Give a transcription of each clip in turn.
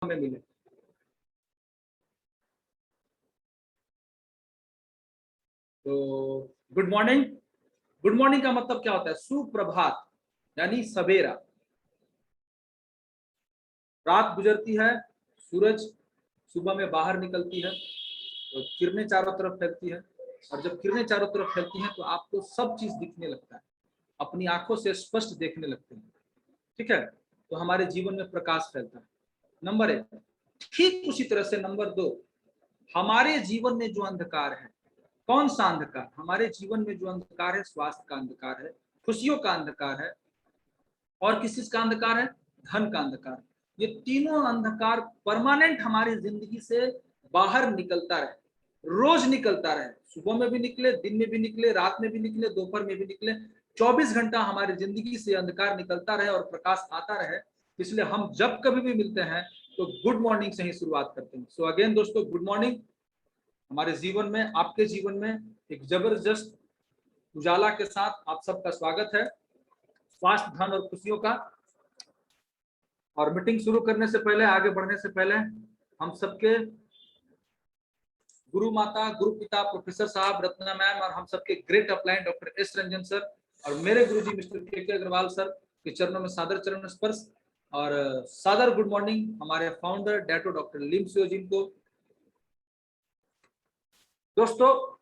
हमें मिले। तो गुड मॉर्निंग। गुड मॉर्निंग का मतलब क्या होता है? सुप्रभात, यानी सवेरा। रात गुजरती है, सूरज सुबह में बाहर निकलती है, तो किरणें चारों तरफ फैलती है, और जब किरणें चारों तरफ फैलती हैं तो आपको सब चीज दिखने लगता है, अपनी आंखों से स्पष्ट देखने लगते हैं। ठीक है, तो हमारे जीवन में प्रकाश फैलता है, नंबर एक। ठीक उसी तरह से नंबर दो, हमारे जीवन में जो अंधकार है, कौन सा अंधकार? हमारे जीवन में जो अंधकार है, स्वास्थ्य का अंधकार है, खुशियों का अंधकार है, और किस चीज का अंधकार है? धन का अंधकार। ये तीनों अंधकार परमानेंट हमारी जिंदगी से बाहर निकलता रहे, रोज निकलता रहे, सुबह में भी निकले, दिन में भी निकले, रात में भी निकले, दोपहर में भी निकले, 24 घंटा हमारी जिंदगी से अंधकार निकलता रहे और प्रकाश आता रहे। इसलिए हम जब कभी भी मिलते हैं तो गुड मॉर्निंग से ही शुरुआत करते हैं। सो अगेन दोस्तों, गुड मॉर्निंग। हमारे जीवन में, आपके जीवन में एक जबरदस्त उजाला के साथ आप सबका स्वागत है, स्वास्थ्य, धन और खुशियों का। और मीटिंग शुरू करने से पहले, आगे बढ़ने से पहले, हम सबके गुरु माता, गुरु पिता, प्रोफेसर साहब, रत्ना मैम, और हम सबके great upline doctor S Ranjan sir, और मेरे गुरुजी मिस्टर के अग्रवाल सर के चरणों में सादर चरण स्पर्श और सादर गुड मॉर्निंग हमारे फाउंडर डैटो डॉक्टर लिम सियोजिन को। दोस्तों,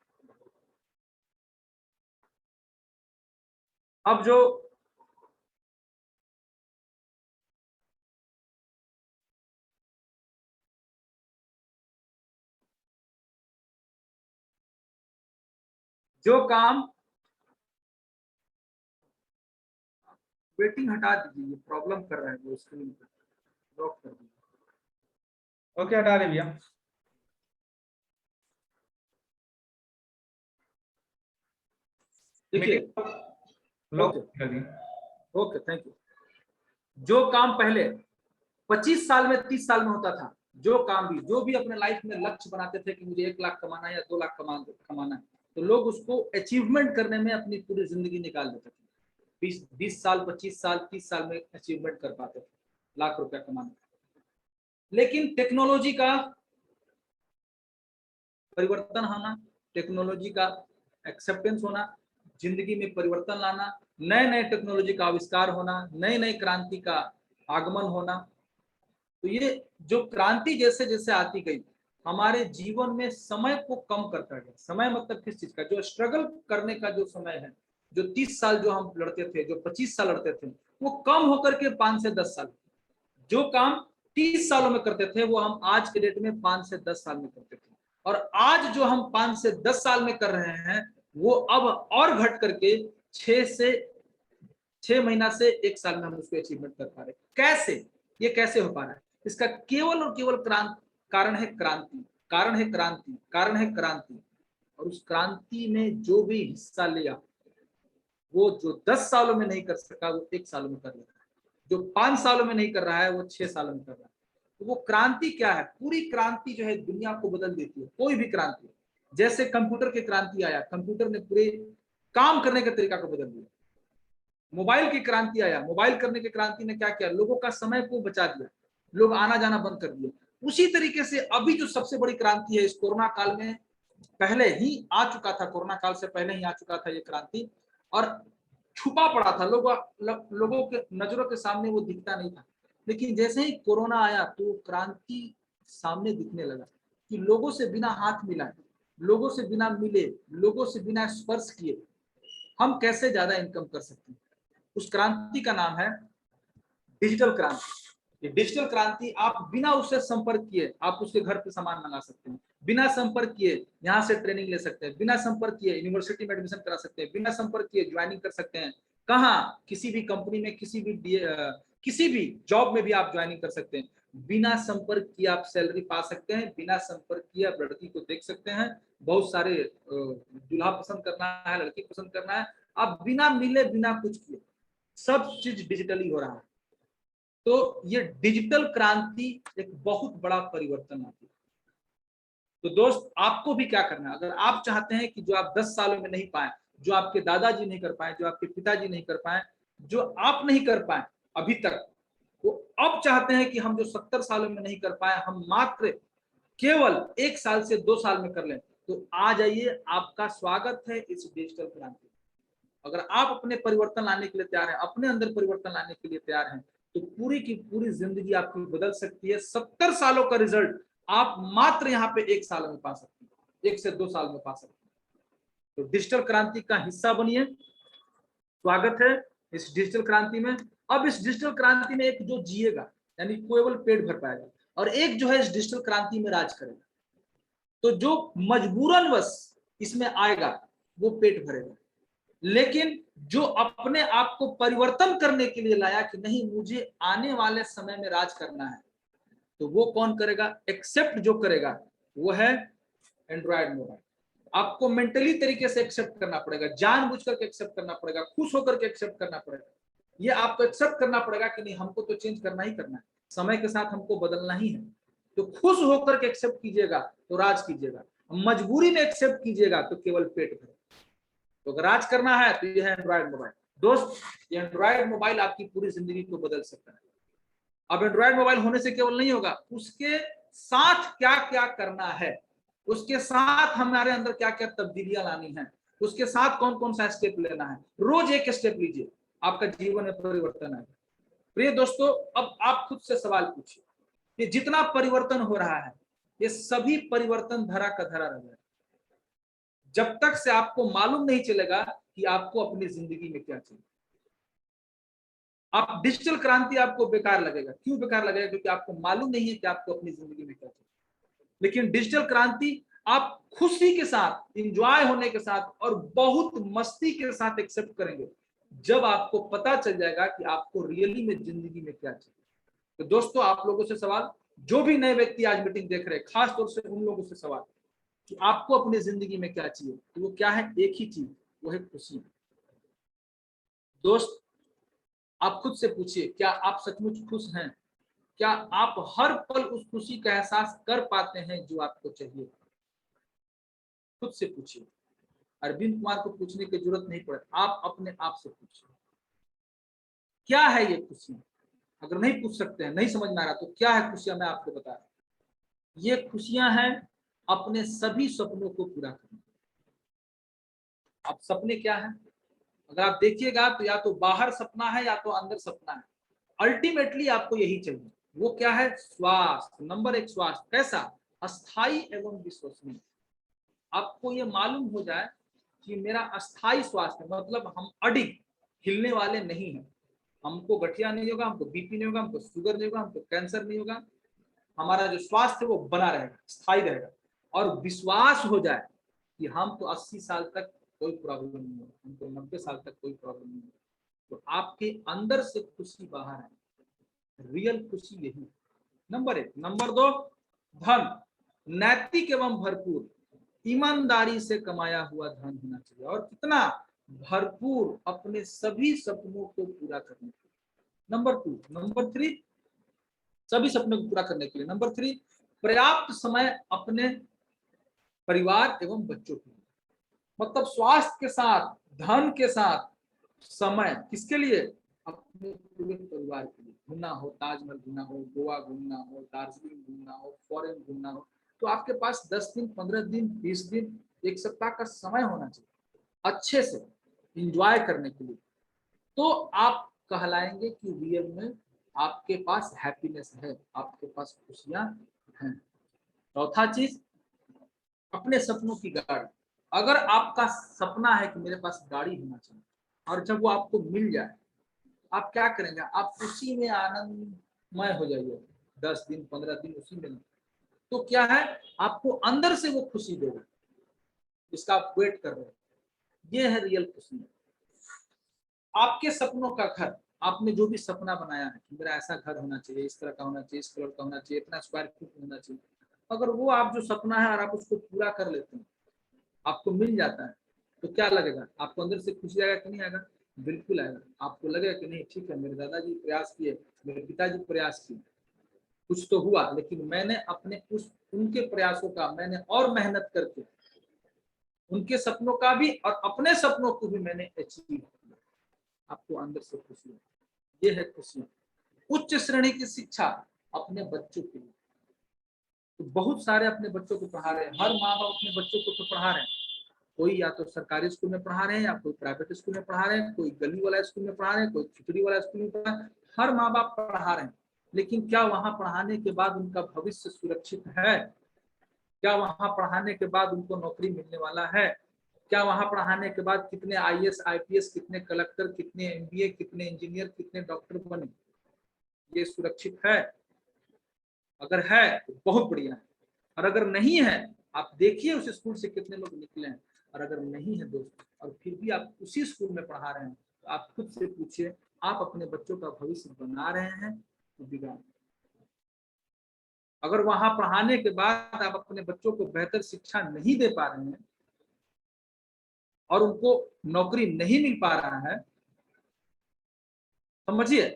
अब जो काम, वेटिंग हटा दीजिए, ये प्रॉब्लम कर रहा है वो स्क्रीन पर, लॉक कर दीजिए। ओके, हटा दे भैया। देखिए, ओके ओके, थैंक यू। जो काम पहले 25 साल में, 30 साल में होता था, जो काम भी, जो भी अपने लाइफ में लक्ष्य बनाते थे कि मुझे 1 लाख कमाना है या 2 लाख कमाना है, तो लोग उसको अचीवमेंट करने में अपनी पूरी जिंदगी निकाल देते थे। 20 साल, 25 साल, 30 साल में अचीवमेंट कर पाते थे लाख रुपया कमाना। लेकिन टेक्नोलॉजी का परिवर्तन होना, टेक्नोलॉजी का एक्सेप्टेंस होना, जिंदगी में परिवर्तन लाना, नए नए टेक्नोलॉजी का आविष्कार होना, नई नई क्रांति का आगमन होना, तो ये जो क्रांति जैसे जैसे आती गई, हमारे जीवन में समय को कम करता गया। समय मतलब किस चीज का? जो स्ट्रगल करने का जो समय है, जो 30 साल जो हम लड़ते थे, जो 25 साल लड़ते थे, वो कम होकर के 5 से 10 साल। जो काम 30 सालों में करते थे वो हम आज के डेट में 5 से 10 साल में करते थे, और आज जो हम 5 से 10 साल में कर रहे हैं वो अब और घट करके 6 महीना से 1 साल में हम उसको अचीवमेंट कर पा रहे। कैसे? ये कैसे हो पा रहा है? इसका केवल और केवल कारण है क्रांति, कारण है क्रांति, कारण है क्रांति। और उस क्रांति में जो भी हिस्सा लिया, वो जो 10 सालों में नहीं कर सका वो 1 साल में कर लेता है, जो 5 सालों में नहीं कर रहा है वो 6 सालों में कर रहा है। तो वो क्रांति क्या है? पूरी क्रांति जो है दुनिया को बदल देती है, कोई भी क्रांति। जैसे कंप्यूटर की क्रांति आया, कंप्यूटर ने पूरे काम करने के तरीका को बदल दिया। मोबाइल की क्रांति आया, मोबाइल करने की क्रांति ने क्या किया? लोगों का समय को बचा दिया, लोग आना जाना बंद कर दिया। उसी तरीके से अभी जो सबसे बड़ी क्रांति है इस कोरोना काल में, पहले ही आ चुका था, कोरोना काल से पहले ही आ चुका था ये क्रांति, और छुपा पड़ा था, लोगों के नजरों के सामने वो दिखता नहीं था। लेकिन जैसे ही कोरोना आया तो क्रांति सामने दिखने लगा कि लोगों से बिना हाथ मिलाए, लोगों से बिना मिले, लोगों से बिना स्पर्श किए हम कैसे ज्यादा इनकम कर सकते हैं। उस क्रांति का नाम है डिजिटल क्रांति। ये डिजिटल क्रांति, आप बिना उससे संपर्क किए आप उसके घर पे सामान मंगा सकते हैं, बिना संपर्क किए यहाँ से ट्रेनिंग ले सकते हैं, बिना संपर्क किए यूनिवर्सिटी में एडमिशन करा सकते हैं, बिना संपर्क किए ज्वाइनिंग कर सकते हैं। कहाँ? किसी भी कंपनी में, किसी भी जॉब में भी आप ज्वाइनिंग कर सकते हैं। बिना संपर्क किए आप सैलरी पा सकते हैं, बिना संपर्क किए आप लड़की को देख सकते हैं। बहुत सारे दूल्हा पसंद करना है, लड़की पसंद करना है, आप बिना मिले, बिना कुछ किए, सब चीज डिजिटली हो रहा है। तो ये डिजिटल क्रांति एक बहुत बड़ा परिवर्तन आती है। तो दोस्त, आपको भी क्या करना है? अगर आप चाहते हैं कि जो आप 10 सालों में नहीं पाए, जो आपके दादाजी नहीं कर पाए, जो आपके पिताजी नहीं कर पाए, जो आप नहीं कर पाए अभी तक, वो अब चाहते हैं कि हम जो 70 सालों में नहीं कर पाए, हम मात्र केवल 1 साल से 2 साल में कर लें। तो आ जाइए, आपका स्वागत है इस डिजिटल क्रांति। अगर आप अपने परिवर्तन लाने के लिए तैयार हैं, अपने अंदर परिवर्तन लाने के लिए तैयार हैं, तो पूरी की पूरी जिंदगी आपकी बदल सकती है। 70 सालों का रिजल्ट आप मात्र यहाँ पे 1 साल में पा सकते हैं, 1 से 2 साल में पा सकते हैं। तो डिजिटल क्रांति का हिस्सा बनिए। स्वागत है इस डिजिटल क्रांति में। अब इस डिजिटल क्रांति में एक जो जिएगा, यानी केवल पेट भर पाएगा, और एक जो है इस डिजिटल क्रांति में राज करेगा। तो जो मजबूरन वश इसमें आएगा वो पेट भरेगा, लेकिन जो अपने आप को परिवर्तन करने के लिए लाया कि नहीं मुझे आने वाले समय में राज करना है, तो वो कौन करेगा? एक्सेप्ट जो करेगा वो है एंड्रॉयड मोबाइल। आपको मेंटली तरीके से एक्सेप्ट करना पड़ेगा, जानबूझकर के एक्सेप्ट करना पड़ेगा, खुश होकर के एक्सेप्ट करना पड़ेगा। ये आपको एक्सेप्ट करना पड़ेगा कि नहीं, हमको तो चेंज करना ही करना है, समय के साथ हमको बदलना ही है। तो खुश होकर के एक्सेप्ट कीजिएगा तो राज कीजिएगा, मजबूरी में एक्सेप्ट कीजिएगा तो केवल पेट भरे। तो अगर राज करना है तो ये है एंड्रॉयड मोबाइल। दोस्त, ये एंड्रॉयड मोबाइल आपकी पूरी जिंदगी को बदल सकता है। अब एंड्रॉयड मोबाइल होने से केवल नहीं होगा, उसके साथ क्या क्या करना है, उसके साथ हमारे अंदर क्या क्या तब्दीलियां लानी है, उसके साथ कौन कौन सा स्टेप लेना है। रोज एक स्टेप लीजिए, आपका जीवन में परिवर्तन आएगा। प्रिय दोस्तों, अब आप खुद से सवाल पूछिए, ये जितना परिवर्तन हो रहा है, ये सभी परिवर्तन धरा का धरा रह जाएगा जब तक से आपको मालूम नहीं चलेगा कि आपको अपनी जिंदगी में क्या चाहिए। आप डिजिटल क्रांति आपको बेकार लगेगा। क्यों बेकार लगेगा? क्योंकि आपको मालूम नहीं है कि आपको अपनी जिंदगी में क्या चाहिए। लेकिन डिजिटल क्रांति आप खुशी के साथ, इंजॉय होने के साथ और बहुत मस्ती के साथ एक्सेप्ट करेंगे जब आपको पता चल जाएगा कि आपको रियली में जिंदगी में क्या चाहिए। तो दोस्तों, आप लोगों से सवाल, जो भी नए व्यक्ति आज मीटिंग देख रहे हैं, खास तौर से उन लोगों से सवाल कि आपको अपनी जिंदगी में क्या चाहिए, तो वो क्या है? एक ही चीज, वो है खुशी। दोस्त, आप खुद से पूछिए, क्या आप सचमुच खुश हैं? क्या आप हर पल उस खुशी का एहसास कर पाते हैं जो आपको चाहिए? खुद से पूछिए। अरविंद कुमार को पूछने की जरूरत नहीं पड़े, आप अपने आप से पूछिए, क्या है ये खुशियां? अगर नहीं पूछ सकते हैं, नहीं समझ में आ रहा, तो क्या है खुशियां, मैं आपको बता रहा हूं। ये खुशियां हैं अपने सभी सपनों को पूरा करना। अब सपने क्या है? अगर आप देखिएगा तो या तो बाहर सपना है या तो अंदर सपना है। अल्टीमेटली आपको यही चाहिए। वो क्या है? स्वास्थ्य। नंबर 1 स्वास्थ्य। कैसा? अस्थाई एवं विश्वसनीय। आपको ये मालूम हो जाए कि मेरा अस्थाई स्वास्थ्य, मतलब हम अडिग, हिलने वाले नहीं हैं। हमको गठिया नहीं होगा, हमको बीपी नहीं होगा, हमको शुगर नहीं होगा, हमको कैंसर नहीं होगा। हमारा जो स्वास्थ्य है वो बना रहेगा, स्थायी रहेगा। और विश्वास हो जाए कि हम तो 80 साल तक कोई प्रॉब्लम नहीं होगा, हमको 90 साल तक कोई प्रॉब्लम नहीं होगा। तो आपके अंदर से खुशी बाहर है। रियल खुशी यही। नंबर 1। नंबर 2, धन। नैतिक एवं भरपूर, ईमानदारी से कमाया हुआ धन होना चाहिए। और कितना? भरपूर, अपने सभी सपनों को पूरा करने के लिए। नंबर 2। नंबर 3, सभी सपनों को पूरा करने के लिए। नंबर 3, पर्याप्त समय अपने परिवार एवं बच्चों के लिए। मतलब स्वास्थ्य के साथ, धन के साथ समय किसके लिए? अपने पूरे परिवार के लिए। घूमना हो, ताजमहल घूमना हो, गोवा घूमना हो, दार्जिलिंग घूमना हो, फॉरेन घूमना हो, तो आपके पास 10 दिन, 15 दिन, 20 दिन, 1 सप्ताह का समय होना चाहिए अच्छे से इंजॉय करने के लिए। तो आप कहलाएंगे कि रियल में आपके पास हैप्पीनेस है, आपके पास खुशियां हैं। चौथा चीज, अपने सपनों की गाड़ी। अगर आपका सपना है कि मेरे पास गाड़ी होना चाहिए, और जब वो आपको मिल जाए, आप क्या करेंगे? आप उसी में आनंदमय हो जाइए। 10 दिन, 15 दिन उसी में। तो क्या है? आपको अंदर से वो खुशी देगा जिसका आप वेट कर रहे हैं। ये है रियल खुशी। आपके सपनों का घर, आपने जो भी सपना बनाया है कि मेरा ऐसा घर होना चाहिए, इस तरह का होना चाहिए, इस कलर का होना चाहिए, इतना स्क्वायर फीट होना चाहिए, अगर वो आप जो सपना है और आप उसको पूरा कर लेते हैं, आपको मिल जाता है, तो क्या लगेगा? आपको अंदर से खुशी आएगा कि नहीं आएगा? बिल्कुल आएगा। आपको लगेगा कि नहीं, ठीक है, मेरे दादाजी प्रयास किए, मेरे पिताजी प्रयास किए, कुछ तो हुआ, लेकिन मैंने अपने उनके प्रयासों का मैंने और मेहनत करके उनके सपनों का भी और अपने सपनों को भी मैंने अचीव किया। आपको अंदर से खुशी है। ये है खुशी। उच्च श्रेणी की शिक्षा अपने बच्चों के लिए, तो बहुत सारे अपने बच्चों को पढ़ा रहे हैं, हर माँ बाप अपने बच्चों को तो पढ़ा रहे हैं, कोई या तो सरकारी स्कूल में पढ़ा रहे हैं या कोई प्राइवेट स्कूल में पढ़ा रहे हैं, कोई गली वाला स्कूल में पढ़ा रहे हैं, कोई खिचड़ी वाला स्कूल में पढ़ा रहे हैं, हर माँ बाप पढ़ा रहे हैं। लेकिन क्या वहां पढ़ाने के बाद उनका भविष्य सुरक्षित है? क्या वहां पढ़ाने के बाद उनको नौकरी मिलने वाला है? क्या वहां पढ़ाने के बाद कितने आईएएस आईपीएस, कितने कलेक्टर, कितने एमबीए, कितने इंजीनियर, कितने डॉक्टर बने, ये सुरक्षित है? अगर है तो बहुत बढ़िया है, और अगर नहीं है, आप देखिए उस स्कूल से कितने लोग निकले हैं। और अगर नहीं है दोस्त, और फिर भी आप उसी स्कूल में पढ़ा रहे हैं, तो आप खुद से पूछिए, आप अपने बच्चों का भविष्य बना रहे हैं तो बिगाड़। अगर वहां पढ़ाने के बाद आप अपने बच्चों को बेहतर शिक्षा नहीं दे पा रहे हैं और उनको नौकरी नहीं मिल पा रहा है, समझिए,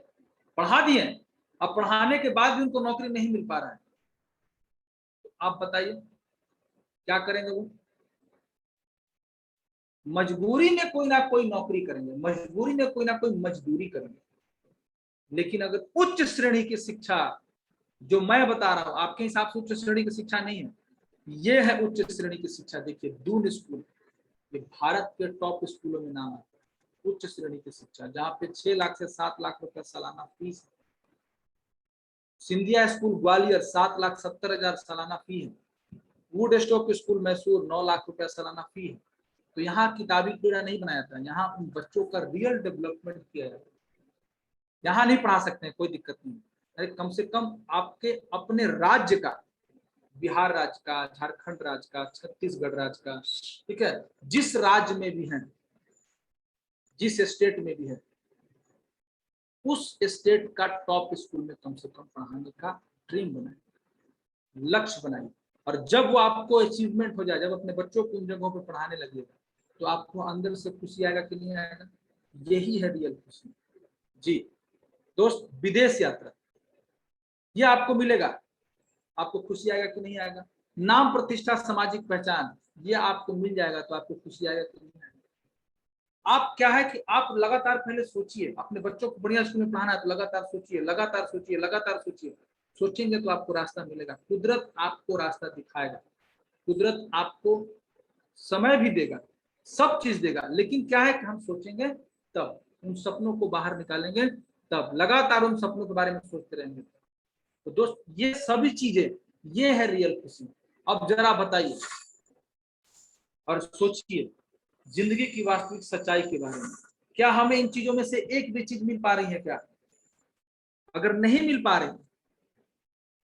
पढ़ा दिए, अब पढ़ाने के बाद भी उनको नौकरी नहीं मिल पा रहा है, तो आप बताइए क्या करेंगे वो? मजबूरी में कोई ना कोई नौकरी करेंगे, मजबूरी में कोई ना कोई मजदूरी करेंगे। लेकिन अगर उच्च श्रेणी की शिक्षा, जो मैं बता रहा हूं, आपके हिसाब से उच्च श्रेणी की शिक्षा नहीं है, ये है उच्च श्रेणी की शिक्षा। देखिए दून स्कूल, ये भारत के टॉप स्कूलों में नाम आता है, उच्च श्रेणी की शिक्षा, जहाँ पे 6 लाख से 7 लाख रुपया सालाना फीस। सिंधिया स्कूल ग्वालियर 7,70,000 सालाना फी है। Would stock school Mysore 9 lakh रुपया सालाना फी है। तो यहाँ किताबी कीड़ा नहीं बनाया था, यहाँ उन बच्चों का रियल डेवलपमेंट किया जाता है। यहाँ नहीं पढ़ा सकते हैं, कोई दिक्कत नहीं, अरे कम से कम आपके अपने राज्य का, बिहार राज्य का, झारखंड राज्य का, छत्तीसगढ़ राज्य का, ठीक है, जिस राज्य में भी है, जिस स्टेट में भी है, उस स्टेट का टॉप स्कूल में कम से कम पढ़ाने का ड्रीम बनाए, लक्ष्य बनाइए। और जब वो आपको अचीवमेंट हो जाए, जब अपने बच्चों को उन जगहों पर पढ़ाने लगेगा, तो आपको अंदर से खुशी आएगा कि नहीं आएगा? यही है रियल खुशी। जी दोस्त, विदेश यात्रा, ये आपको मिलेगा, आपको खुशी आएगा कि नहीं आएगा? नाम प्रतिष्ठा सामाजिक पहचान, ये आपको मिल जाएगा तो आपको खुशी आएगा कि नहीं आएगा? आप क्या है कि आप लगातार पहले सोचिए, अपने बच्चों को बढ़िया स्कूल में पढ़ाना है तो लगातार सोचिए, लगातार सोचिए, लगातार सोचिए। सोचेंगे तो आपको रास्ता मिलेगा, कुदरत आपको रास्ता दिखाएगा, कुदरत आपको समय भी देगा, सब चीज देगा। लेकिन क्या है कि हम सोचेंगे तब, उन सपनों को बाहर निकालेंगे तब, लगातार उन सपनों के बारे में सोचते रहेंगे। तो दोस्त, ये सभी चीजें, ये है रियल खुशी। अब जरा बताइए और सोचिए जिंदगी की वास्तविक सच्चाई के बारे में, क्या हमें इन चीजों में से एक भी चीज मिल पा रही है क्या? अगर नहीं मिल पा रही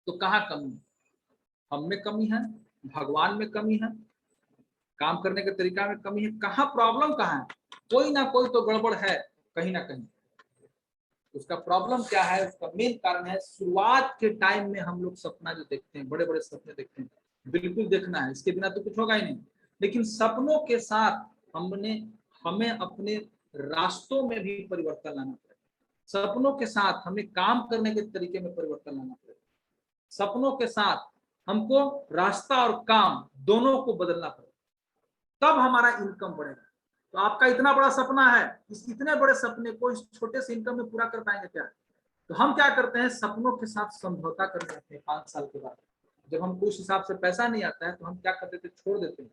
तो कहाँ कमी है? हम में कमी है, भगवान में कमी है, काम करने के तरीका में कमी है, कहाँ प्रॉब्लम कहाँ है? कोई ना कोई तो गड़बड़ है कहीं ना कहीं। उसका प्रॉब्लम क्या है? उसका मेन कारण है शुरुआत के टाइम में हम लोग सपना जो देखते हैं, बड़े बड़े सपने देखते हैं, बिल्कुल देखना है, इसके बिना तो कुछ होगा ही नहीं। लेकिन सपनों के साथ हमें अपने रास्तों में भी परिवर्तन लाना पड़ेगा। सपनों के साथ हमें काम करने के तरीके में परिवर्तन लाना पड़ेगा। सपनों के साथ हमको रास्ता और काम दोनों को बदलना पड़ेगा, तब हमारा इनकम बढ़ेगा। तो आपका इतना बड़ा सपना है, इस इतने बड़े सपने को इस छोटे से इनकम में पूरा कर पाएंगे क्या? तो हम क्या करते हैं, सपनों के साथ समझौता कर जाते हैं। 5 साल के बाद जब हमको उस हिसाब से पैसा नहीं आता है, तो हम क्या कर देते हैं, छोड़ देते हैं।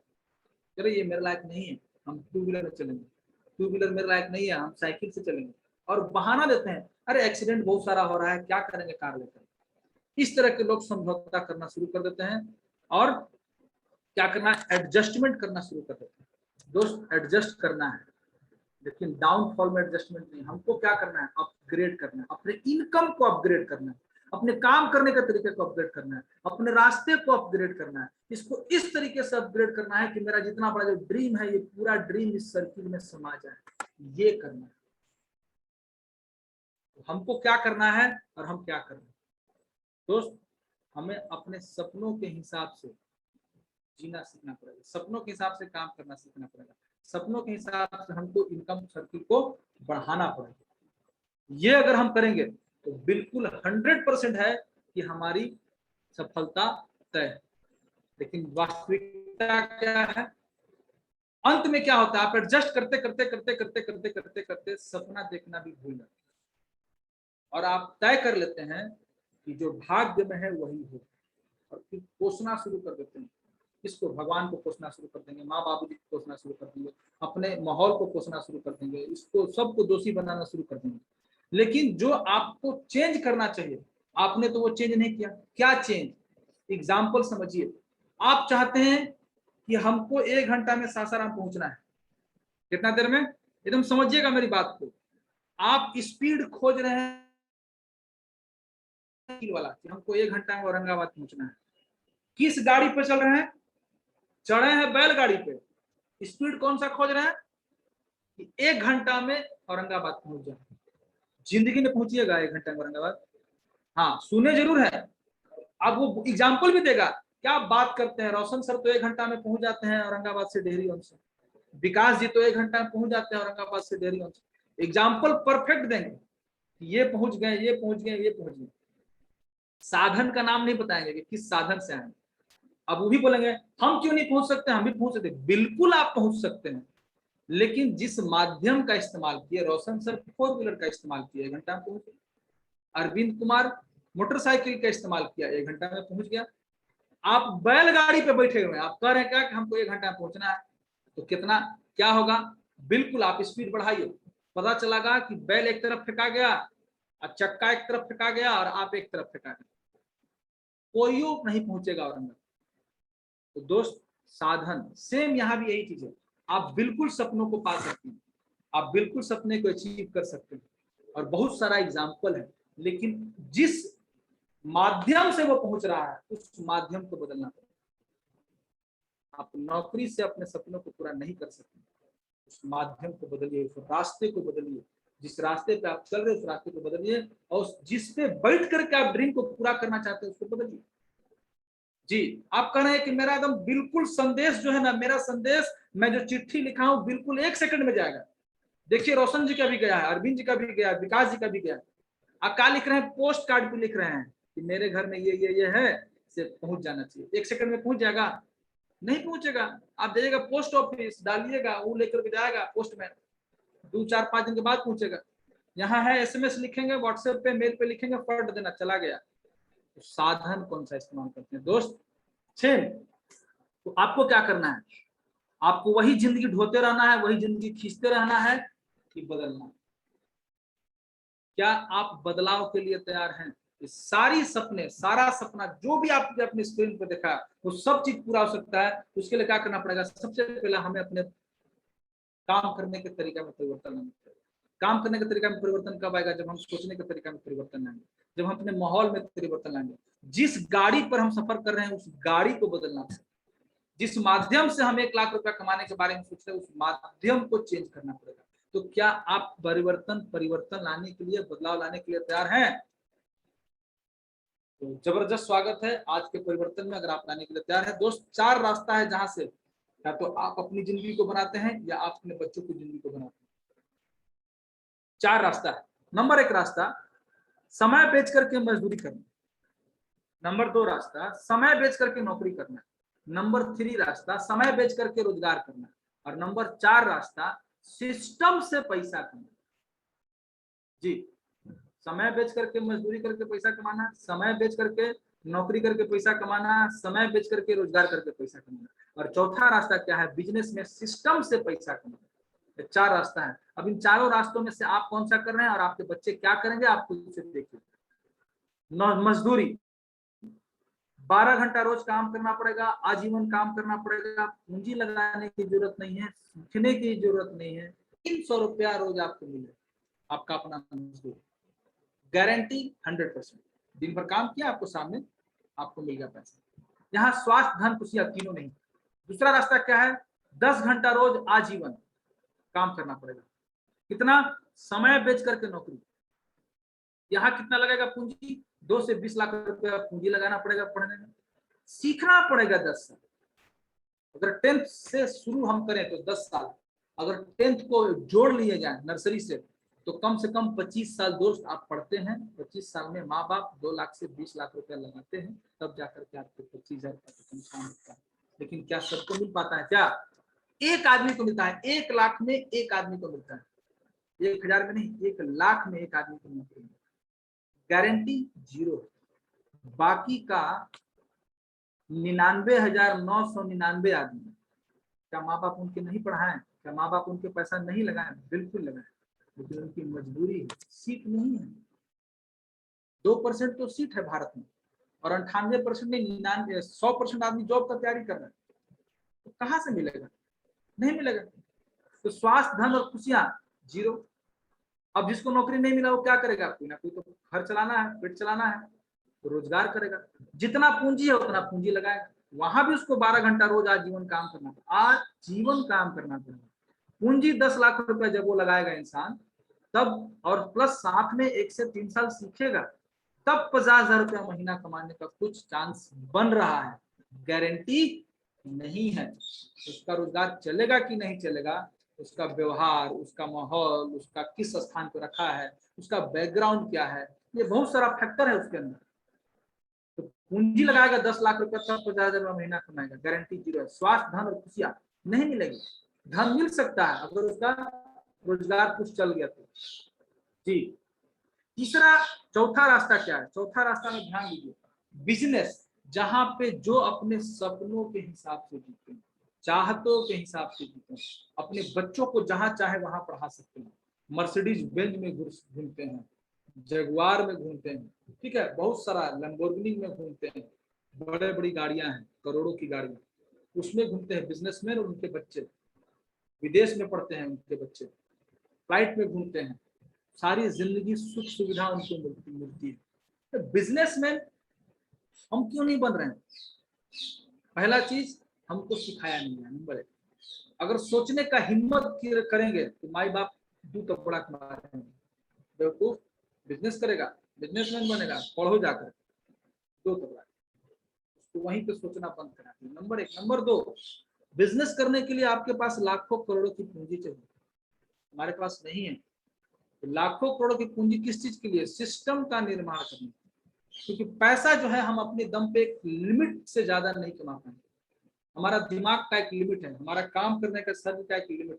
चलो ये मेरे लायक नहीं है, हम 2 व्हीलर में चलेंगे, 2 व्हीलर मेरे लायक नहीं है, हम साइकिल से चलेंगे। और बहाना देते हैं, अरे एक्सीडेंट बहुत सारा हो रहा है, क्या करेंगे कार लेकर। इस तरह के लोग समझौता करना शुरू कर देते हैं और क्या करना है, एडजस्टमेंट करना शुरू कर देते हैं। दोस्त, एडजस्ट करना है, लेकिन डाउनफॉल में एडजस्टमेंट नहीं। हमको क्या करना है, अपग्रेड करना है, अपने इनकम को अपग्रेड करना है, अपने काम करने के तरीके को अपग्रेड करना है, अपने रास्ते को अपग्रेड करना है। इसको इस तरीके से अपग्रेड करना है कि मेरा जितना बड़ा जो ड्रीम है, ये पूरा ड्रीम इस सर्किल में समा जाए, ये करना है। तो हमको क्या करना है और हम क्या कर रहे हैं दोस्त? हमें अपने सपनों के हिसाब से जीना सीखना पड़ेगा, सपनों के हिसाब से काम करना सीखना पड़ेगा, सपनों के हिसाब से हमको इनकम सर्किल को बढ़ाना पड़ेगा। ये अगर हम करेंगे तो बिल्कुल 100% है कि हमारी सफलता तय है। लेकिन वास्तविकता क्या है? अंत में क्या होता है, आप एडजस्ट करते करते करते करते करते करते करते सपना देखना भी भूल जाते। और आप तय कर लेते हैं कि जो भाग्य में है वही हो, और फिर कोसना शुरू कर देते हैं। इसको भगवान को कोसना शुरू कर देंगे, माँ बाबू जी को कोसना शुरू कर देंगे, अपने माहौल को कोसना शुरू कर देंगे, इसको सबको दोषी बनाना शुरू कर देंगे। लेकिन जो आपको चेंज करना चाहिए आपने तो वो चेंज नहीं किया। क्या चेंज? एग्जाम्पल समझिए, आप चाहते हैं कि हमको 1 घंटा में सासाराम पहुंचना है, कितना देर में? एकदम समझिएगा मेरी बात को। आप स्पीड खोज रहे हैं वाला कि हमको 1 घंटा में औरंगाबाद पहुंचना है। किस गाड़ी पे चल रहे हैं? चढ़े हैं बैलगाड़ी पे। स्पीड कौन सा खोज रहे हैं कि 1 घंटा में औरंगाबाद पहुंच जाए। जिंदगी में पहुंचिएगा 1 घंटा में औरंगाबाद? हाँ, सुने जरूर है। अब वो एग्जाम्पल भी देगा। क्या आप बात करते हैं, रोशन सर तो 1 घंटा में पहुंच जाते हैं औरंगाबाद से डेहरी से, विकास जी तो 1 घंटा में पहुंच जाते हैं औरंगाबाद से डेहरी से। एग्जाम्पल परफेक्ट देंगे, ये पहुंच गए, ये पहुंच गए, ये पहुंच गए। साधन का नाम नहीं बताएंगे कि किस साधन से आए। अब वो भी बोलेंगे हम क्यों नहीं पहुंच सकते, हम भी पहुंच सकते। बिल्कुल आप पहुंच सकते हैं, लेकिन जिस माध्यम का इस्तेमाल किया, रोशन सर 4 व्हीलर का इस्तेमाल किया 1 घंटा में पहुंचे, अरविंद कुमार मोटरसाइकिल का इस्तेमाल किया 1 घंटा में पहुंच गया। आप बैलगाड़ी पे बैठे हुए हैं, आप कह रहे हैं क्या कि हमको 1 घंटा में पहुंचना है, तो कितना क्या होगा? बिल्कुल आप स्पीड बढ़ाइए, पता चलेगा कि बैल एक तरफ फेंका गया और चक्का एक तरफ फेंका गया और आप एक तरफ फेंका गया, कोई नहीं पहुंचेगा औरंगाबाद। तो दोस्त, साधन सेम यहाँ भी यही चीज है। आप बिल्कुल सपनों को पा सकते हैं, आप बिल्कुल सपने को अचीव कर सकते हैं, और बहुत सारा एग्जाम्पल है। लेकिन जिस माध्यम से वो पहुंच रहा है उस माध्यम को बदलना पड़ेगा। आप नौकरी से अपने सपनों को पूरा नहीं कर सकते, उस माध्यम को बदलिए, उस रास्ते को बदलिए। जिस रास्ते पे आप चल रहे हैं उस रास्ते को बदलिए, और जिस पे बैठ करके आप ड्रीम को पूरा करना चाहते हैं उसको बदलिए। जी, आप कह रहे हैं कि मेरा एकदम बिल्कुल संदेश जो है ना, मेरा संदेश मैं जो चिट्ठी लिखा हूं बिल्कुल 1 सेकंड में जाएगा। देखिए रोशन जी का भी गया है, अरविंद जी का भी गया है, विकास जी का भी गया है। आप क्या लिख रहे हैं? पोस्ट कार्ड पे लिख रहे हैं कि मेरे घर में ये है, से पहुंच जाना चाहिए। 1 सेकंड में पहुंच जाएगा? नहीं पहुंचेगा। आप जाइएगा पोस्ट ऑफिस, डालिएगा, वो लेकर के जाएगा पोस्टमैन, 2-4-5 दिन के बाद पहुंचेगा। यहाँ है एसएमएस लिखेंगे, व्हाट्सएप पे, मेल पे लिखेंगे, फट देना चला गया। तो साधन कौन सा इस्तेमाल करते हैं दोस्त? सेम। तो आपको क्या करना है? आपको वही जिंदगी ढोते रहना है, वही जिंदगी खींचते रहना है कि बदलना? क्या आप बदलाव के लिए तैयार हैं? ये सारी सपने, सारा सपना जो भी आपने अपने स्क्रीन पर देखा वो सब चीज पूरा हो सकता है। उसके लिए क्या करना पड़ेगा? सबसे पहले हमें अपने काम करने के तरीका में परिवर्तन लाना पड़ेगा। काम करने के तरीका में परिवर्तन कब आएगा? जब हम सोचने के तरीका में परिवर्तन लाएंगे, जब हम अपने माहौल में परिवर्तन लाएंगे। जिस गाड़ी पर हम सफर कर रहे हैं उस गाड़ी को बदलना पड़ेगा। जिस माध्यम से हम 1 लाख रुपया कमाने के बारे में सोच रहे हैं उस माध्यम को चेंज करना पड़ेगा। तो क्या आप परिवर्तन लाने के लिए, बदलाव लाने के लिए तैयार हैं? तो जबरदस्त स्वागत है आज के परिवर्तन में, अगर आप लाने के लिए तैयार है। दोस्त, 4 रास्ता है जहां से या तो आप अपनी जिंदगी को बनाते हैं या आप अपने बच्चों की जिंदगी को बनाते हैं। 4 रास्ता है। नंबर 1 रास्ता, समय बेच करके मजदूरी करना। नंबर 2 रास्ता, समय बेच करके नौकरी करना। नंबर 3 रास्ता, समय बेच करके रोजगार करना। और नंबर 4 रास्ता, सिस्टम से पैसा कमाना। जी, समय बेच करके मजदूरी करके पैसा कमाना, समय बेच करके नौकरी करके पैसा कमाना, समय बेच करके रोजगार करके पैसा कमाना। और चौथा रास्ता क्या है? बिजनेस में सिस्टम से पैसा कमाना। 4 रास्ता है। अब इन चारों रास्तों में से आप कौन सा कर रहे हैं और आपके बच्चे क्या करेंगे, आप खुद से देखिए। मजदूरी, 12 घंटा रोज काम करना पड़ेगा, आजीवन काम करना पड़ेगा, पूंजी लगाने की जरूरत नहीं है, सीखने की जरूरत नहीं है। 300 रुपया रोज आपको मिले, आपका अपना मजदूर, गारंटी 100%। दिन भर काम किया, आपको सामने आपको मिल गया पैसा। यहाँ स्वास्थ्य, धन, खुशियां तीनों नहीं। दूसरा रास्ता क्या है? 10 घंटा रोज आजीवन काम करना पड़ेगा। कितना? समय बेच करके नौकरी। यहाँ कितना लगेगा पूंजी? 2 से 20 लाख रुपया पूंजी लगाना पड़ेगा पढ़ने में। सीखना पड़ेगा 10 साल। अगर 10th से शुरू हम करें तो 10 साल, अगर 10th को जोड़ लिए जाए नर्सरी से तो कम से कम 25 साल दोस्त आप पढ़ते हैं। 25 साल में माँ बाप 2 लाख से 20 लाख रुपया लगाते हैं, तब जाकर के आपको 25,000 का तनख्वाह मिलता है। लेकिन क्या सबको मिल पाता है? क्या एक आदमी को मिलता है? 1 लाख में एक आदमी को मिलता है, 1000 में नहीं, 1 लाख में एक आदमी को नौकरी मिलता है। गारंटी 0 है। बाकी का 99,999 आदमी, क्या माँ बाप उनके नहीं पढ़ाएं? क्या माँ बाप उनके पैसा नहीं लगाएं? बिल्कुल लगाएं, लेकिन उनकी मजबूरी है, सीट नहीं है। 2% तो सीट है भारत में, और 98% नहीं, 100% आदमी जॉब का तैयारी कर रहे हैं, तो कहाँ से मिलेगा? नहीं मिलेगा। तो स्वास्थ्य, धन और खुशियां 0। अब जिसको नौकरी नहीं मिला वो क्या करेगा? कोई ना कोई तो घर चलाना है, पेट चलाना है, तो रोजगार करेगा। जितना पूंजी है उतना पूंजी लगाएगा, वहां भी उसको 12 घंटा रोज आजीवन काम करना पड़ेगा, आजीवन काम करना पड़ेगा। पूंजी 10 लाख रुपया जब वो लगाएगा इंसान, तब और प्लस साथ में 1 से 3 साल सीखेगा, तब 50,000 रुपया महीना कमाने का कुछ चांस बन रहा है। गारंटी नहीं है। उसका रोजगार चलेगा कि नहीं चलेगा, उसका व्यवहार, उसका माहौल, उसका किस स्थान पर रखा है, उसका बैकग्राउंड क्या है, ये बहुत सारा फैक्टर है उसके अंदर। तो पूंजी लगाएगा 10 लाख रुपया, तब 50,000 महीना कमाएगा, गारंटी 0 है। स्वास्थ्य, धन और खुशियां नहीं मिलेगी। धन मिल सकता है अगर उसका रोजगार कुछ चल गया तो। जी, तीसरा, चौथा रास्ता क्या है? चौथा रास्ता में ध्यान दीजिए, बिजनेस, जहां पे जो अपने सपनों के हिसाब से जीते हैं, चाहतों के हिसाब से जीते हैं, अपने बच्चों को जहां चाहे वहां पढ़ा सकते हैं, मर्सिडीज बेंज में घूमते हैं, जगुआर में घूमते हैं, ठीक है, बहुत सारा लैम्बोर्गिनी में घूमते हैं, बड़े बड़ी गाड़ियां हैं, करोड़ों की गाड़ियां, उसमें घूमते हैं बिजनेसमैन और उनके बच्चे। विदेश में पढ़ते हैं उनके बच्चे, फ्लाइट में घूमते हैं, सारी जिंदगी सुख सुविधा उनको मिलती है। तो बिजनेसमैन हम क्यों नहीं बन रहे हैं? पहला चीज, हमको सिखाया नहीं है, नंबर 1। अगर सोचने का हिम्मत करेंगे तो माई बाप 2 तबड़ा कमा रहे हैं, बेवकूफ बिजनेस करेगा, बिजनेसमैन बनेगा, पढ़ो जाकर 2 तबड़ा, उसको वहीं पे सोचना बंद करा दिया, नंबर 1। नंबर 2, बिजनेस करने के लिए आपके पास लाखों करोड़ों की पूंजी चाहिए, हमारे पास नहीं है। तो लाखों करोड़ों की पूंजी किस चीज के लिए? सिस्टम का निर्माण करने, क्योंकि पैसा जो है हम अपने दम पे एक लिमिट से ज्यादा नहीं कमा पाएंगे। हमारा दिमाग का एक लिमिट है, हमारा काम करने का शरीर का एक लिमिट है,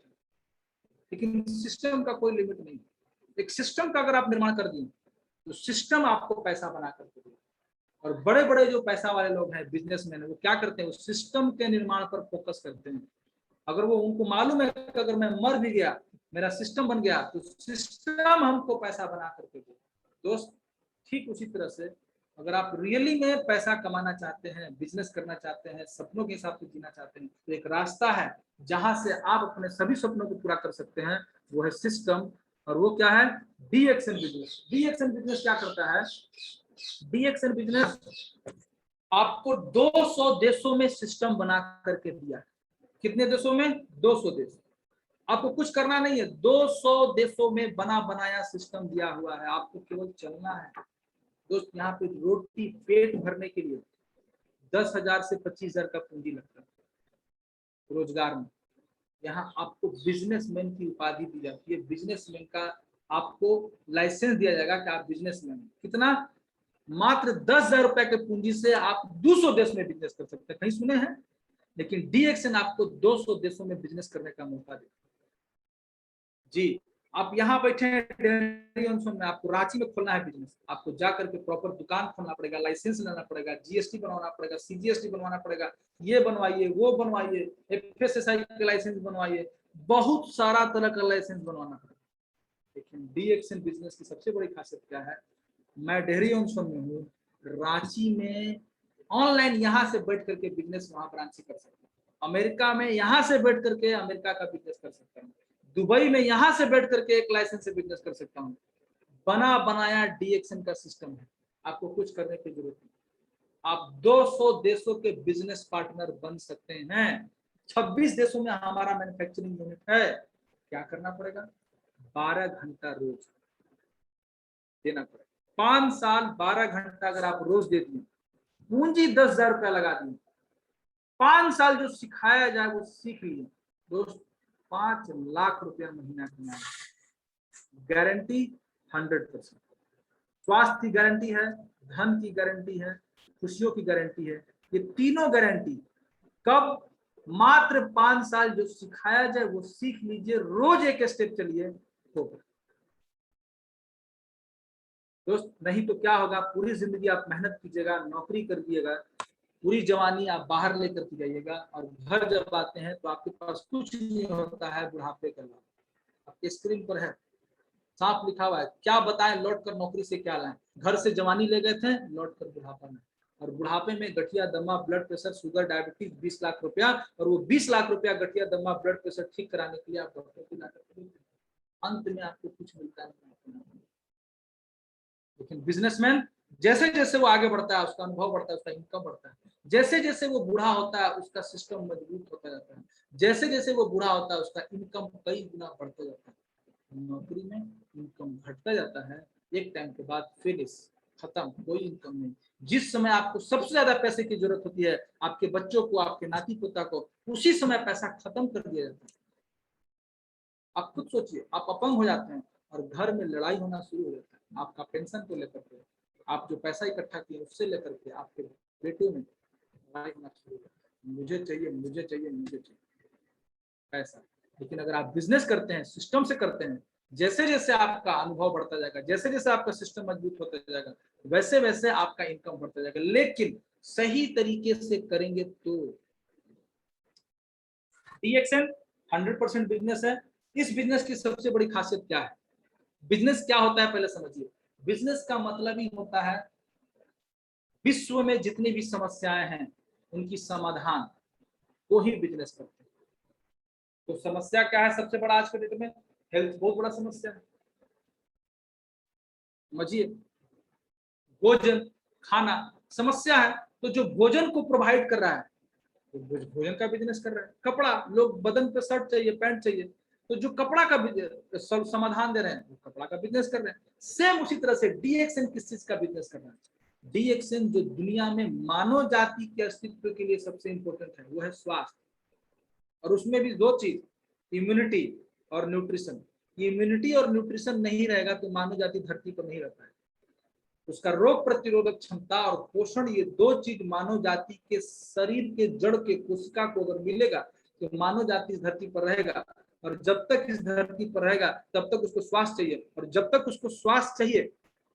लेकिन सिस्टम का कोई लिमिट नहीं। एक सिस्टम का अगर आप निर्माण कर दिए तो सिस्टम आपको पैसा बना करके देगा। और बड़े बड़े जो पैसा वाले लोग हैं, बिजनेसमैन, वो क्या करते हैं? वो सिस्टम के निर्माण पर फोकस करते हैं। अगर वो, उनको मालूम है कि अगर मैं मर भी गया, मेरा सिस्टम बन गया, तो सिस्टम हमको पैसा बना करके दे। दोस्त, ठीक उसी तरह से अगर आप रियली में पैसा कमाना चाहते हैं, बिजनेस करना चाहते हैं, सपनों के हिसाब से जीना चाहते हैं, तो एक रास्ता है जहां से आप अपने सभी सपनों को पूरा कर सकते हैं, वो है सिस्टम। और वो क्या है? DXN business. डीएक्सएन बिजनेस क्या करता है? डीएक्सएन बिजनेस आपको 200 देशों में सिस्टम बना करके दिया है। कितने देशों में? 200 देश। आपको कुछ करना नहीं है, 200 देशों में बना बनाया सिस्टम दिया हुआ है, आपको केवल चलना है। दोस्त, यहाँ पे रोटी पेट भरने के लिए 10,000 से 25,000 का पूंजी लगता है रोजगार में। यहाँ आपको बिजनेसमैन की उपाधि दी जाती है, बिजनेसमैन का आपको लाइसेंस दिया जाएगा कि आप बिजनेसमैन हैं। कितना? मात्र 10,000 रुपए के पूंजी से आप 200 देश में बिजनेस कर सकते हैं। कहीं सुने हैं? लेकिन डीएक्सएन आपको 200 देशों में बिजनेस करने का मौका देता है। जी, आप यहाँ बैठे हैं डेयरी ऑनसन में, आपको रांची में खोलना है बिजनेस, आपको जा करके प्रॉपर दुकान खोलना पड़ेगा, लाइसेंस लेना पड़ेगा, जीएसटी बनवाना पड़ेगा, सीजीएसटी बनवाना पड़ेगा, ये बनवाइए, वो बनवाइए, एफएसएसआई के लाइसेंस बनवाइए, बहुत सारा तरह का लाइसेंस बनवाना पड़ेगा। लेकिन डीएक्सएन बिजनेस की सबसे बड़ी खासियत क्या है? मैं डेयरी ऑनसन में हूँ, रांची में ऑनलाइन यहाँ से बैठ करके बिजनेस वहां ब्रांच से कर सकता हूँ, अमेरिका में यहाँ से बैठ करके अमेरिका का बिजनेस कर सकता हूँ, दुबई में यहां से बैठ करके एक लाइसेंस से बिजनेस कर सकता हूं। बना बनाया डीएक्सएन का सिस्टम है, आपको कुछ करने की जरूरत नहीं। आप 200 देशों के बिजनेस पार्टनर बन सकते हैं। 26 देशों में हमारा मैन्युफैक्चरिंग यूनिट है। क्या करना पड़ेगा? 12 घंटा रोज देना पड़ेगा। 5 साल 12 घंटा अगर आप रोज दे दिए, पूंजी 10,000 रुपया लगा दिए, 5 साल जो सिखाया जाए वो सीख लीजिए दोस्त, 5 लाख रुपया महीना कमाएगा। गारंटी 100%। स्वास्थ्य की गारंटी है, धन की गारंटी है, खुशियों की गारंटी है। ये तीनों गारंटी कब? मात्र 5 साल जो सिखाया जाए वो सीख लीजिए, रोज एक स्टेप चलिए, होगा। दोस्त, नहीं तो क्या होगा, पूरी जिंदगी आप मेहनत कीजिएगा, नौकरी कर दिएगा, पूरी जवानी आप बाहर लेकर के जाइएगा, और घर जब आते हैं तो आपके पास कुछ नहीं होता है बुढ़ापे का लाभ। आपके स्क्रीन पर है, साफ लिखा हुआ है, क्या बताएं लौट कर नौकरी से क्या लाएं। घर से जवानी ले गए थे, लौट कर बुढ़ापा में, और बुढ़ापे में गठिया, दमा, blood pressure, sugar, diabetes 20 lakh रुपया, और वो 20 लाख रुपया गठिया, दमा, ब्लड प्रेशर ठीक कराने के लिए आप डॉक्टर को लाकर, अंत में आपको कुछ मिलता नहीं। लेकिन बिजनेसमैन जैसे जैसे वो आगे बढ़ता है, उसका अनुभव बढ़ता है, उसका इनकम बढ़ता है, जैसे जैसे वो बूढ़ा होता है उसका सिस्टम मजबूत होता जाता है, जैसे जैसे वो बूढ़ा होता है उसका इनकम कई गुना बढ़ता जाता है। नौकरी में इनकम घटता जाता है, एक टाइम के बाद फिनिश, खत्म, कोई इनकम नहीं। जिस समय आपको सबसे ज्यादा पैसे की जरूरत होती है, आपके बच्चों को, आपके नाती पोता को, उसी समय पैसा खत्म कर दिया जाता है। आप खुद सोचिए, आप अपंग हो जाते हैं और घर में लड़ाई होना शुरू हो जाता है, आपका पेंशन को लेकर के, आप जो पैसा इकट्ठा किए उससे लेकर के आपके बेटे में लड़ाई होना शुरू हो जाता है, मुझे चाहिए, मुझे चाहिए, मुझे चाहिए पैसा। लेकिन अगर आप बिजनेस करते हैं, सिस्टम से करते हैं, जैसे जैसे आपका अनुभव बढ़ता जाएगा, जैसे जैसे आपका सिस्टम मजबूत होता जाएगा, वैसे वैसे आपका इनकम बढ़ता जाएगा। लेकिन सही तरीके से करेंगे तो। DXN 100% बिजनेस है। इस बिजनेस की सबसे बड़ी खासियत क्या है? बिजनेस क्या होता है पहले समझिए। बिजनेस का मतलब ही होता है विश्व में जितनी भी समस्याएं हैं उनकी समाधान को ही बिजनेस करते हैं। तो समस्या क्या है सबसे बड़ा आज के डेट में? हेल्थ बहुत बड़ा समस्या है, समझिए। भोजन, खाना समस्या है, तो जो भोजन को प्रोवाइड कर रहा है तो भोजन का बिजनेस कर रहा है। कपड़ा, लोग बदन पे शर्ट चाहिए, पैंट चाहिए, तो जो कपड़ा का समाधान दे रहे हैं वो कपड़ा का बिजनेस कर रहे हैं। सेम उसी तरह से DXN किस चीज का बिजनेस कर रहा है? DXN जो दुनिया में मानव जाति के अस्तित्व के लिए सबसे इंपॉर्टेंट है वो है स्वास्थ्य, और उसमें भी दो चीज, इम्यूनिटी और न्यूट्रिशन। इम्यूनिटी और न्यूट्रिशन नहीं रहेगा तो मानव जाति धरती पर नहीं रहता है। उसका रोग प्रतिरोधक क्षमता और पोषण, ये दो चीज मानव जाति के शरीर के जड़ के कोशिका को अगर मिलेगा तो मानव जाति इस धरती पर रहेगा। और जब तक इस धरती पर रहेगा तब तक उसको स्वास्थ्य चाहिए, और जब तक उसको स्वास्थ्य चाहिए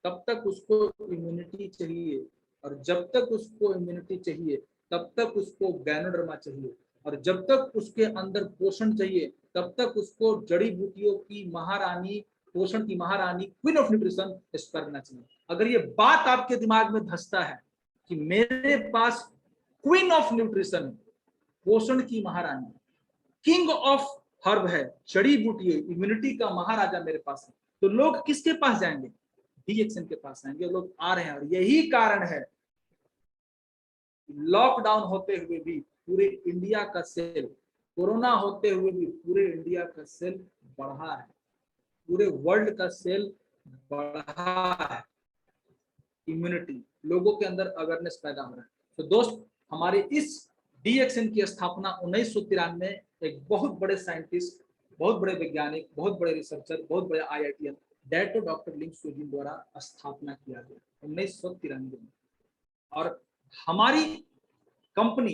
तब तक उसको इम्यूनिटी चाहिए, और जब तक उसको इम्यूनिटी चाहिए तब तक उसको गैनोडर्मा चाहिए, और जब तक उसके अंदर पोषण चाहिए तब तक उसको जड़ी बूटियों की महारानी, पोषण की महारानी, क्वीन ऑफ न्यूट्रिशन करना चाहिए। अगर ये बात आपके दिमाग में धंसता है कि मेरे पास क्वीन ऑफ न्यूट्रिशन, पोषण की महारानी, किंग ऑफ हर्ब है, जड़ी बूटी है, इम्यूनिटी का महाराजा मेरे पास है, तो लोग किसके पास जाएंगे? DXN के पास आएंगे। लोग आ रहे हैं, और यही कारण है लॉकडाउन होते हुए भी पूरे इंडिया का सेल, कोरोना होते हुए भी पूरे इंडिया का सेल बढ़ा है, पूरे वर्ल्ड का सेल बढ़ा है। इम्यूनिटी, लोगों के अंदर अवेयरनेस पैदा हो रहा है। तो दोस्त, हमारे इस DXN की स्थापना 1993 एक बहुत बड़े साइंटिस्ट, बहुत बड़े वैज्ञानिक, बहुत बड़े रिसर्चर, बहुत बड़े IITian डैटो डॉक्टर लिंग सुजीन द्वारा स्थापना किया गया 1993 में। और हमारी कंपनी,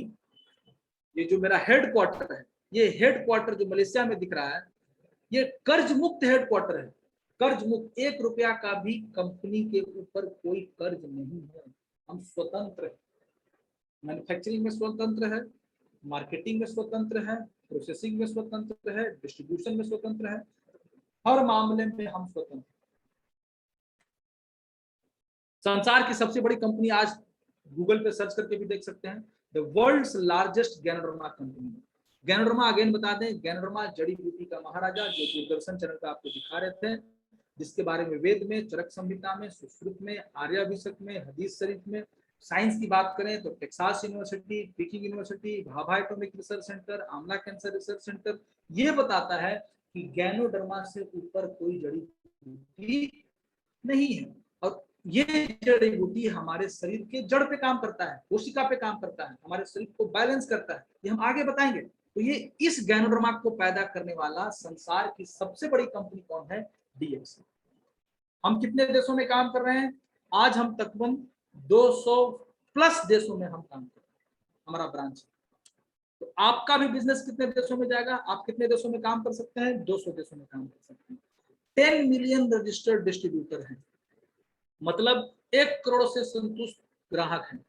ये जो मेरा हेडक्वार्टर है, ये हेडक्वार्टर जो मलेशिया में दिख रहा है, ये कर्ज मुक्त हेडक्वार्टर है। कर्ज मुक्त, 1 रुपया का भी कंपनी के ऊपर कोई कर्ज नहीं है। हम स्वतंत्र है, मैन्युफैक्चरिंग में स्वतंत्र है, मार्केटिंग में स्वतंत्र है, प्रोसेसिंग में स्वतंत्र है, डिस्ट्रीब्यूशन में स्वतंत्र है, हर मामले में हम स्वतंत्र। संसार की सबसे बड़ी कंपनी, आज गूगल पे सर्च करके भी देख सकते हैं, the world's largest ganoderma company. Ganoderma again बता दें, गैनोडर्मा जड़ी बूटी का महाराजा, जो दूरदर्शन चैनल पे आपको दिखा रहे थे, जिसके बारे में वेद में, चरक संहिता में, सुश्रुत में, आर्याभिषक में, हदीस शरीफ में, साइंस की बात करें तो Texas university, peeking university, Bhabha atomic research centre, Amla cancer research centre, ये बताता है कि गैनोडर्मा से ऊपर कोई जड़ी बूटी नहीं है। और ये जड़ी बूटी हमारे शरीर के जड़ पे काम करता है, कोशिका पे काम करता है, हमारे शरीर को बैलेंस करता है, ये हम आगे बताएंगे। तो ये इस गैनोडर्मा को पैदा करने वाला संसार की सबसे बड़ी कंपनी कौन है? DXN। हम कितने देशों में काम कर रहे हैं? आज हम तकरीबन 200 प्लस देशों में हम काम कर रहे हैं, हमारा ब्रांच। तो आपका भी बिजनेस कितने देशों में जाएगा? आप कितने देशों में काम कर सकते हैं? 200 देशों में काम कर सकते हैं। 10 मिलियन रजिस्टर्ड डिस्ट्रीब्यूटर हैं, मतलब 1 करोड़ से संतुष्ट ग्राहक हैं।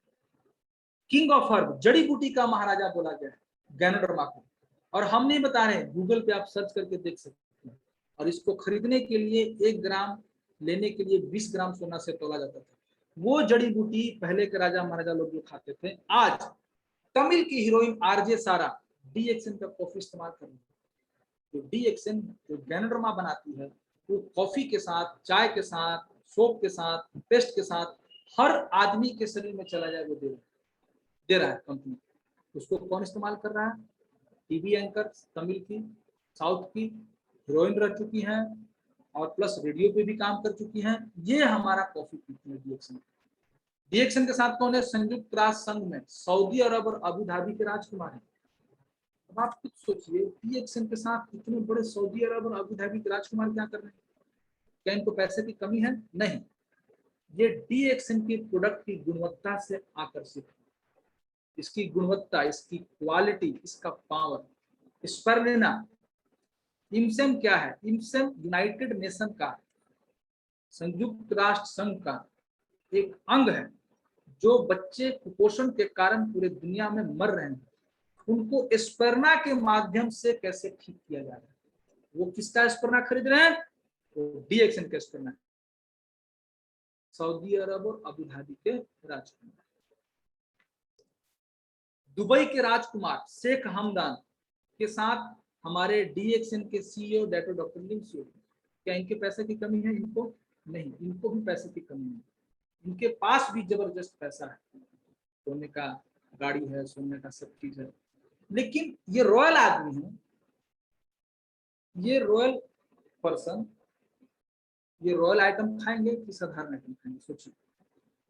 किंग ऑफ हर्ब, जड़ी बूटी का महाराजा बोला गया है गैनोडर्मा को। और हम नहीं बता रहे, गूगल पे आप सर्च करके देख सकते हैं। और इसको खरीदने के लिए 1 ग्राम लेने के लिए 20 ग्राम सोना से तोला जाता था। वो जड़ी बूटी पहले के राजा महाराजा लोग जो खाते थे, आज तमिल की हीरोइन आरजे सारा डीएक्सएन का कॉफी इस्तेमाल कर रही है। जो डीएक्सएन जो गैनोडर्मा बनाती है, वो कॉफी के साथ, चाय के साथ, सोप के साथ, पेस्ट के साथ हर आदमी के शरीर में चला जाए वो दे रहा है कंपनी। उसको कौन इस्तेमाल कर रहा है? टीवी एंकर, तमिल की, साउथ की हीरोइन रह चुकी हैं और प्लस रेडियो पे भी काम कर चुकी हैं। ये हमारा कॉफी पीती है डीएक्सएन। डीएक्सएन के साथ कौन है? संयुक्त राष्ट्र संघ में सऊदी अरब और अबू धाबी के राजकुमार हैं। अब आप खुद सोचिए, डीएक्सएन के साथ इतने बड़े सऊदी अरब और अबू धाबी के राजकुमार क्या कर रहे हैं? क्या इनको पैसे की कमी है? नहीं, ये डीएक्सएन की प्रोडक्ट की गुणवत्ता से आकर्षित है। इसकी गुणवत्ता, इसकी क्वालिटी, इसका पावर। स्पर्लिना, इम्सेम क्या है? इम्सेम यूनाइटेड नेशन का, संयुक्त राष्ट्र संघ का एक अंग है। जो बच्चे कुपोषण के कारण पूरे दुनिया में मर रहे हैं, उनको स्पर्ना के माध्यम से कैसे ठीक किया जा रहा है। वो किसका स्पर्ना खरीद रहे हैं? वो डीएक्सएन का स्पर्ना, सऊदी अरब और अबू धाबी के राजकुमार। दुबई के राजकुमार शेख हमदान के साथ हमारे डीएक्सएन के सीईओ डॉक्टर लिंग सियो। क्या इनके पैसे की कमी है? इनको नहीं, इनको भी पैसे की कमी है। इनके पास भी जबरदस्त पैसा है, सोने का गाड़ी है, सोने का सब चीज है। लेकिन ये रॉयल आदमी है, ये रॉयल पर्सन, ये रॉयल आइटम खाएंगे कि साधारण आइटम खाएंगे? सोचिए।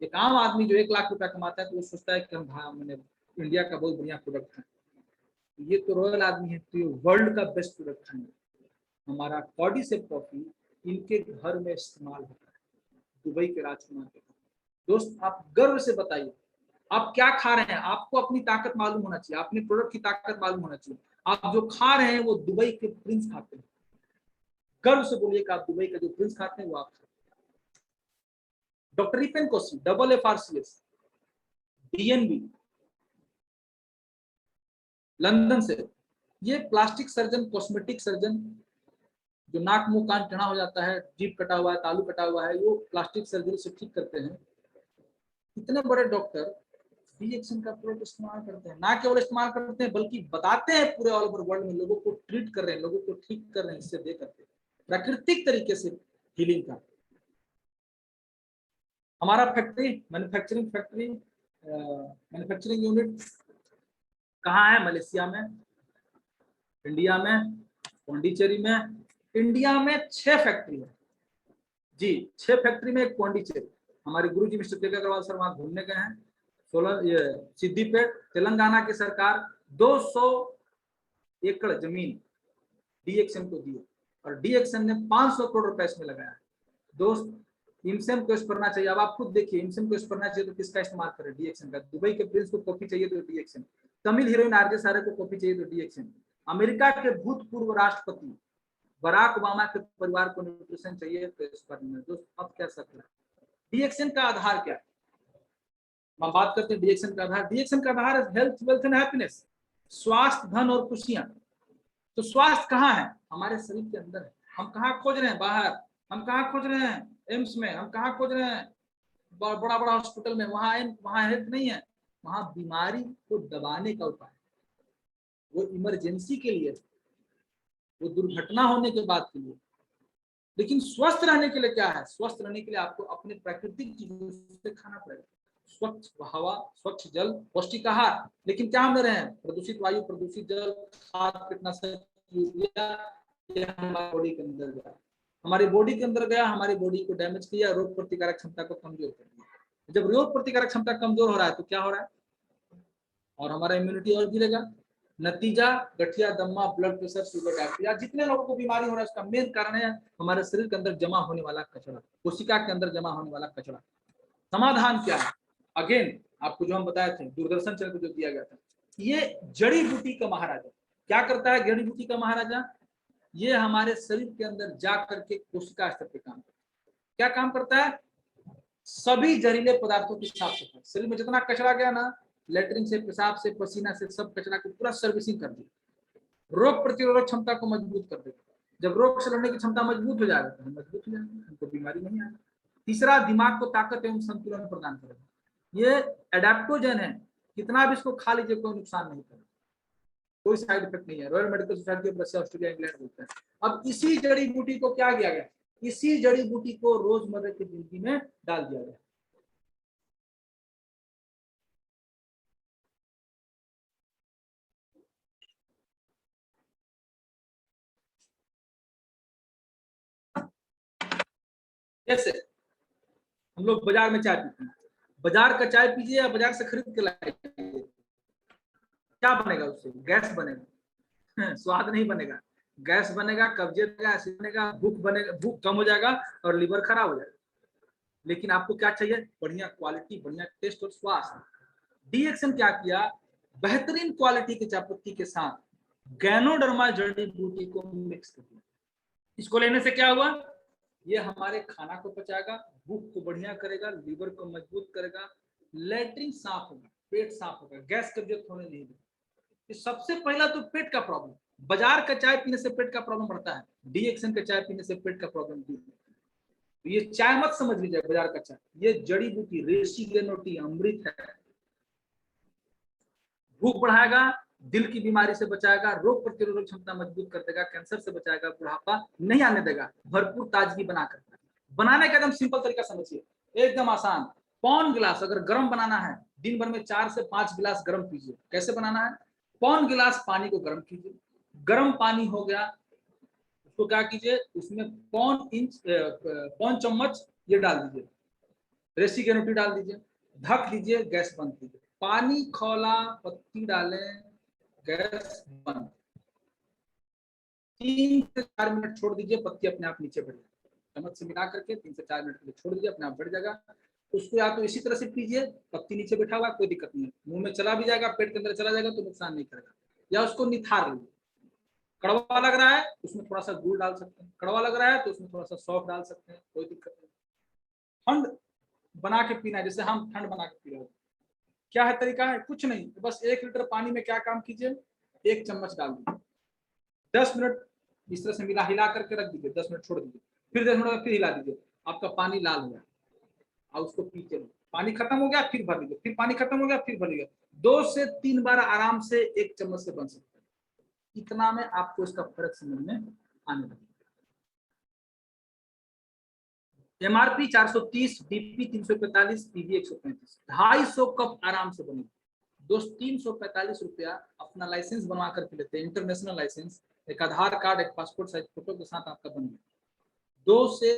एक आम आदमी जो 1 लाख रुपया कमाता है तो वो सोचता है कि मैंने इंडिया का बहुत बढ़िया प्रोडक्ट है। ये तो रॉयल आदमी है, तो ये वर्ल्ड का बेस्ट प्रोडक्ट खाएंगे। हमारा कॉर्डिसेप कॉफी इनके घर में इस्तेमाल होता है, दुबई के राजकुमार के। दोस्त, आप गर्व से बताइए, आप क्या खा रहे हैं? आपको अपनी ताकत मालूम होना चाहिए, अपने प्रोडक्ट की ताकत मालूम होना चाहिए। आप जो खा रहे हैं वो दुबई के प्रिंस खाते हैं। गर्व से बोलिए कि आप दुबई का जो प्रिंस खाते हैं वो आप खाते हैं। Doctor ripen Kosi, FRCS, DNB, London से। ये प्लास्टिक सर्जन, कॉस्मेटिक सर्जन, जो नाक मुंह कान टेढ़ा हो जाता है, जीभ कटा हुआ है, तालू कटा हुआ है, वो प्लास्टिक सर्जरी से ठीक करते हैं। इतने बड़े डॉक्टर डीएक्सएन का प्रोडक्ट इस्तेमाल करते हैं। ना केवल इस्तेमाल करते हैं बल्कि बताते हैं पूरे ऑल ओवर वर्ल्ड में, लोगों को ट्रीट कर रहे हैं, लोगों को ठीक कर रहे हैं इससे दे करके, प्राकृतिक तरीके से हीलिंग का। हमारा फैक्ट्री, मैन्युफैक्चरिंग यूनिट कहाँ है? मलेशिया में, इंडिया में, पौंडीचेरी में। इंडिया में 6 फैक्ट्री है जी, 6 फैक्ट्री में एक पौंडीचेरी। हमारे गुरु जी मिस्टर के अग्रवाल सर वहां घूमने गए हैं। ये सिद्दीपेट, तेलंगाना की सरकार 200 एकड़ जमीन डीएक्सएन को दी और डीएक्सएन ने 500 करोड़ रुपए इसमें लगाया है। दोस्त, इमसेम को स्पर्ना चाहिए। अब आप खुद देखिए, इमसेम को स्पर्ना चाहिए तो किसका इस्तेमाल करें? डीएक्सएन का। दुबई के प्रिंस को कॉफी चाहिए तो डीएक्सएन। तमिल हीरोइन आरजे सारे को कॉफी चाहिए तो डीएक्सएन। अमेरिका के भूतपूर्व राष्ट्रपति बराक ओबामा के परिवार को न्यूट्रिशन चाहिए तो स्पर्ना। दोस्त, अब क्या सक रहा है? डीएक्सएन का आधार क्या है? हम बात करते हैं डीएक्सएन का आधार। डीएक्सएन का आधार है हेल्थ, वेल्थ एंड हैप्पीनेस, स्वास्थ्य, धन और खुशियां। तो स्वास्थ्य कहाँ है? हमारे शरीर के अंदर है। हम कहाँ खोज रहे हैं? बाहर। हम कहाँ खोज रहे हैं? एम्स में। हम कहाँ खोज रहे हैं? बड़ा बड़ा हॉस्पिटल में। वहां हेल्थ नहीं है, वहां बीमारी को दबाने का उपाय। वो इमरजेंसी के लिए, वो दुर्घटना होने के बाद के लिए। लेकिन स्वस्थ रहने के लिए क्या है? स्वस्थ रहने के लिए आपको अपने प्राकृतिक चीजों से खाना पड़ेगा। स्वच्छ हवा, स्वच्छ जल, पौष्टिक आहार। लेकिन क्या हम ले रहे हैं? प्रदूषित वायु, प्रदूषित जल, खाद, कीटनाशक, यूरिया। ये हमारी बॉडी के अंदर गया, हमारी बॉडी के अंदर गया, हमारी बॉडी को डैमेज किया, रोग प्रतिकारक क्षमता को कमजोर कर दिया। जब रोग प्रतिकारक क्षमता कमजोर हो रहा है तो क्या हो रहा है? और हमारा इम्यूनिटी और गिरेगा। नतीजा, गठिया, दम्मा, ब्लड प्रेशर, शुगर, डायबिटीज। जितने लोगों को बीमारी हो रहा है उसका मेन कारण है हमारे शरीर के अंदर जमा होने वाला कचरा, कोशिका के अंदर जमा होने वाला कचरा। समाधान क्या है? अगेन आपको जो हम बताए थे, दूरदर्शन चैनल पर जो दिया गया था, ये जड़ी बूटी का महाराजा क्या करता है? जड़ी बूटी का महाराजा ये हमारे शरीर के अंदर जा करके कोशिका स्तर पे काम करता है। क्या काम करता है? सभी जहरीले पदार्थों की साफ सफाई, शरीर में जितना कचरा गया ना, लेटरिन से, पेशाब से, पसीना से, सब कचरा को पूरा सर्विसिंग कर दी, रोग प्रतिरोधक क्षमता को मजबूत कर देगा। जब रोग से लड़ने की क्षमता मजबूत हो जाएगा तो हम मजबूत हो जाएंगे, हमको बीमारी नहीं आएगी। तीसरा, दिमाग को ताकत एवं संतुलन प्रदान करेगा। ये एडेप्टोजन है, कितना भी इसको खा लीजिए कोई नुकसान नहीं करेगा, कोई साइड इफेक्ट नहीं है। Royal medical society of Russia, Australia, England बोलते हैं। अब इसी जड़ी बूटी को क्या किया गया, इसी जड़ी बूटी को रोजमर्रा की जिंदगी में डाल दिया गया। जैसे हम लोग बाजार में चाय पीते हैं, बाजार का चाय पीजिए या बाजार से खरीद के लाइए, क्या बनेगा उससे? गैस बनेगा स्वाद नहीं बनेगा, गैस बनेगा, कब्जियत बनेगा, एसिड बनेगा, भूख बनेगा, भूख कम हो जाएगा और लीवर खराब हो जाएगा। लेकिन आपको क्या चाहिए? बढ़िया क्वालिटी, बढ़िया टेस्ट और स्वाद। डीएक्सन क्या किया, बेहतरीन क्वालिटी के चायपत्ती के साथ गैनोडर्मा जड़ी बूटी को मिक्स कर दिया। इसको लेने से क्या हुआ, ये हमारे खाना को पचाएगा, भूख को बढ़िया करेगा, लीवर को मजबूत करेगा, लेटरिन साफ होगा, पेट साफ होगा, गैस कब्जियत होने नहीं देगा। सबसे पहला तो पेट का प्रॉब्लम, बाजार का चाय पीने से पेट का प्रॉब्लम बढ़ता है, डीएक्सन का चाय पीने से पेट का प्रॉब्लम दूर होता है। ये चाय मत समझ लीजिए बाजार का चाय, ये जड़ी बूटी रेसिगेनोटी अमृत है। भूख बढ़ाएगा, दिल की बीमारी से बचाएगा, रोग प्रतिरोधक क्षमता मजबूत कर देगा, कैंसर से बचाएगा, बुढ़ापा नहीं आने देगा, भरपूर ताजगी बना कर। बनाने का एकदम सिंपल तरीका समझिए, एकदम आसान। पौन गिलास अगर गर्म बनाना है, दिन भर में 4 से 5 गिलास गर्म पीजिए। कैसे बनाना है? पौन गिलास पानी को गर्म कीजिए, गर्म पानी हो गया, उसको क्या कीजिए, उसमें पौन चम्मच ये डाल दीजिए, रेसिगेनोटी डाल दीजिए, ढक दीजिए, गैस बंद कीजिए। पानी खौला, पत्ती डालें, गैस बंद, 3 से 4 मिनट छोड़ दीजिए, पत्ती अपने आप नीचे बढ़ जाएगी। चम्मच से मिला करके 3 से 4 मिनट के लिए छोड़ दीजिए, अपने आप बढ़ जाएगा। उसको या तो इसी तरह से पीजिए, पत्ती नीचे बैठा हुआ, कोई दिक्कत नहीं है, मुंह में चला भी जाएगा, पेट के अंदर चला जाएगा तो नुकसान नहीं करेगा। या उसको निथार लीजिए, कड़वा लग रहा है उसमें थोड़ा सा गुड़ डाल सकते हैं, कड़वा लग रहा है तो उसमें थोड़ा सा सौंफ डाल सकते हैं, कोई दिक्कत नहीं। ठंड बना के पीना है, जैसे हम ठंड बना के पी रहे हो। क्या है तरीका? है कुछ नहीं, बस 1 लीटर पानी में क्या काम कीजिए, 1 चम्मच डाल दीजिए, 10 मिनट इस तरह से मिला हिला करके रख दीजिए, 10 मिनट छोड़ दीजिए, फिर 10 मिनट फिर हिला दीजिए, आपका पानी लाल हो गया, और उसको पी के पानी खत्म हो गया फिर भर लीजिए, फिर पानी खत्म हो गया फिर भर लीजिए। 2 से 3 बार आराम से 1 चम्मच से बन सकता है। इतना में आपको इसका फर्क समझ में आने लगेगा। एमआरपी 430, डीपी 345, पीवी 135, 250 कप आराम से बनेगी। दोस्त 345 रुपया अपना लाइसेंस बनवा करके लेते हैं, इंटरनेशनल लाइसेंस, एक आधार कार्ड, एक पासपोर्ट साइज फोटो के साथ आपका बन गया। 2 से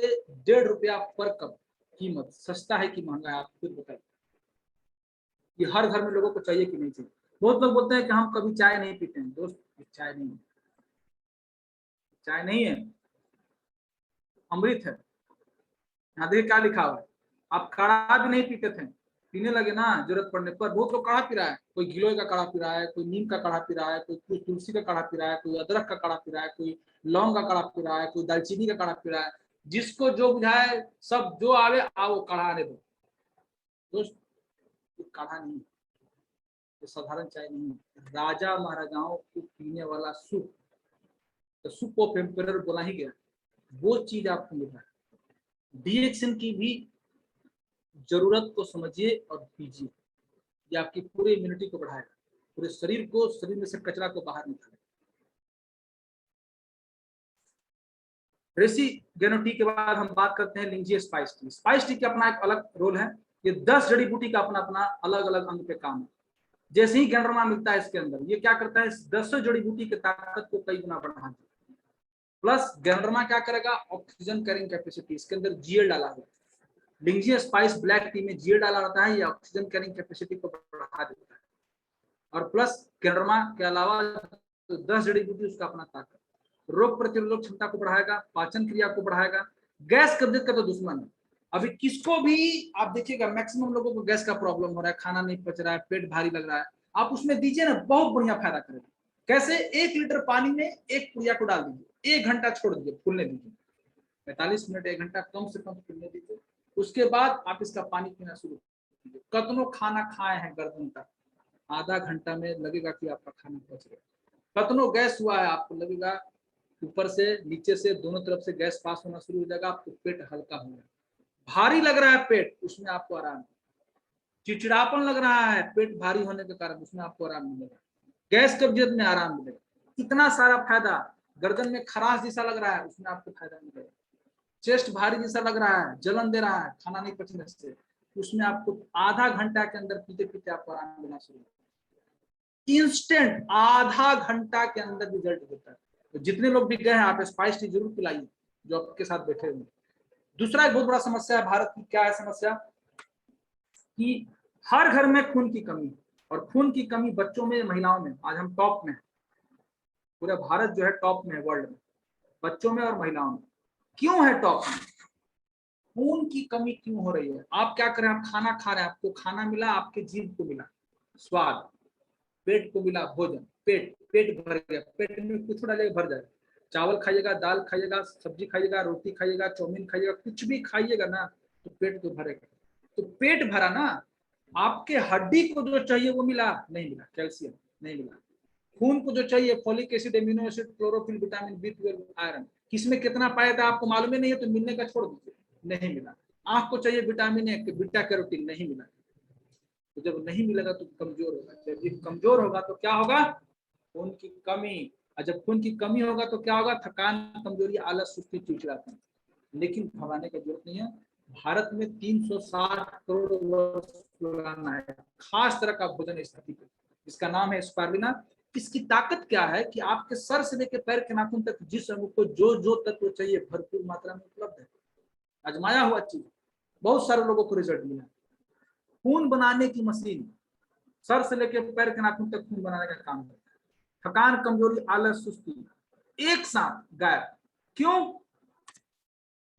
1.5 रुपया पर कप कीमत। सस्ता है कि महंगा है, आप खुद बताइए। ये हर घर में लोगों को चाहिए कि नहीं चाहिए? बहुत लोग बोलते हैं कि हम कभी चाय नहीं पीते हैं। दोस्त चाय नहीं है, चाय नहीं है, अमृत है। यहाँ देखिए क्या लिखा हुआ है, आप काढ़ा भी नहीं पीते थे, पीने लगे ना जरूरत पड़ने पर। बहुत लोग काढ़ा पी रहा है, कोई गिलोय का काढ़ा पी रहा है, कोई नीम का काढ़ा पी रहा है, कोई तुलसी का काढ़ा पी रहा है, कोई अदरक का काढ़ा पी रहा है, कोई लौंग का काढ़ा पी रहा है, कोई दालचीनी का काढ़ा पी रहा है। जिसको जो बुझाए, सब जो आवे आओ काढ़ा आने दो। दोस्त काढ़ा नहीं, ये साधारण चाय नहीं, राजा महाराजाओं को पीने वाला सूप, तो सूप ऑफ एम्परर बोला ही गया, वो चीज आपको मिल रहा है। डीएक्सन की भी जरूरत को समझिए और पीजिए, ये आपकी पूरी इम्यूनिटी को बढ़ाएगा, पूरे शरीर को, शरीर में से कचरा को बाहर निकालेगा। रेसिगेनोटी के बाद हम बात करते हैं लिंजिया स्पाइस टी। स्पाइस टी का अपना एक अलग रोल है, ये 10 जड़ी बूटी का अपना अपना अलग अलग अंग पे काम है। जैसे ही गैंड्रोमा मिलता है इसके अंदर, ये क्या करता है, 10 जड़ी बूटी की ताकत को कई गुना बढ़ा देता है। प्लस गैंड्रोमा क्या करेगा, ऑक्सीजन कैरिंग कैपेसिटी, इसके अंदर जीएल डाला हुआ है। लिंजिया स्पाइस ब्लैक टी में जीएल डाला रहता है, ये ऑक्सीजन कैरिंग कैपेसिटी को बढ़ा देता है। और प्लस गैंड्रोमा के अलावा 10 जड़ी बूटी उसका अपना ताकत, रोग प्रतिरोधक क्षमता को बढ़ाएगा, पाचन क्रिया को बढ़ाएगा। गैस कब्जियत का तो दुश्मन है। अभी किसको भी आप देखिएगा, मैक्सिमम लोगों को गैस का प्रॉब्लम हो रहा है, खाना नहीं पच रहा है, पेट भारी लग रहा है, आप उसमें दीजिए ना, बहुत बढ़िया फायदा करेगा। कैसे? 1 लीटर पानी में 1 पुड़िया को डाल दीजिए, 1 घंटा छोड़ दीजिए, फूलने दीजिए, 45 मिनट 1 घंटा कम से कम फूलने दीजिए। उसके बाद आप इसका पानी पीना शुरू कीजिए। कतनो खाना खाए हैं गर्दन तक, आधा घंटा में लगेगा कि आपका खाना पच गया। कतनो गैस हुआ है, आपको लगेगा ऊपर से नीचे से दोनों तरफ से गैस पास होना शुरू हो जाएगा, आपको पेट हल्का हो जाएगा। भारी लग रहा है पेट, उसमें आपको आराम। चिड़चिड़ापन लग रहा है पेट भारी होने के कारण, उसमें आपको आराम मिलेगा। गैस कब्जियत में आराम मिलेगा। इतना सारा फायदा। गर्दन में खराश जैसा लग रहा है, उसमें आपको फायदा मिलेगा। चेस्ट भारी जैसा लग रहा है, जलन दे रहा है खाना नहीं पचने से, उसमें आपको आधा घंटा के अंदर पीते पीते आपको आराम मिलना शुरू होगा। इंस्टेंट आधा घंटा के अंदर रिजल्ट होता है। तो जितने लोग भी गए हैं, आप स्पाइस टी जरूर पिलाइए जो आपके साथ बैठे हुए। दूसरा एक बहुत बड़ा समस्या है भारत की, क्या है समस्या कि हर घर में खून की कमी, और खून की कमी बच्चों में, महिलाओं में। आज हम टॉप में, पूरा भारत जो है टॉप में है वर्ल्ड में, बच्चों में और महिलाओं में। क्यों है टॉप में? खून की कमी क्यों हो रही है? आप क्या करें, आप खाना खा रहे हैं, आपको खाना मिला, आपके जीभ को मिला स्वाद, पेट को मिला भोजन, पेट भर गया, पेट में कुछ डालेगा भर जाएगा। चावल खाइएगा, दाल खाइएगा, सब्जी खाइएगा, रोटी खाइएगा, चाउमीन खाइएगा, कुछ भी खाइएगा ना, तो पेट तो भरेगा। तो पेट भरा ना, आपके हड्डी को जो चाहिए वो मिला नहीं मिला, कैल्शियम नहीं मिला। खून को जो चाहिए folic acid, amino acid, chlorophyll, vitamin B12, iron, किसमें कितना पाया था आपको मालूम ही नहीं है, तो मिलने का छोड़ दीजिए, नहीं मिला। आंख को चाहिए विटामिन ए, बीटा कैरोटीन, नहीं मिला। तो जब नहीं मिलेगा तो कमजोर होगा। जब ये कमजोर होगा तो क्या होगा? खून की कमी। और जब खून की कमी होगा तो क्या होगा? थकान, कमजोरी, आलस, सुस्ती, चिड़चिड़ापन। लेकिन घबराने की जरूरत नहीं है। भारत में 360 करोड़ वर्ष पुराना है खास तरह का भोजन इस धरती पे, इसका नाम है स्पारुलिना। इसकी ताकत क्या है कि आपके सर से लेकर पैर के नाखून तक जिस अंग को जो जो तत्व चाहिए भरपूर मात्रा में उपलब्ध है। आजमाया हुआ चीज, बहुत सारे लोगों को रिजल्ट मिला। खून बनाने की मशीन, सर से लेकर पैर के नाखून तक खून बनाने का काम करता है। थकान, कमजोरी, आलस, सुस्ती एक साथ गायब। क्यों?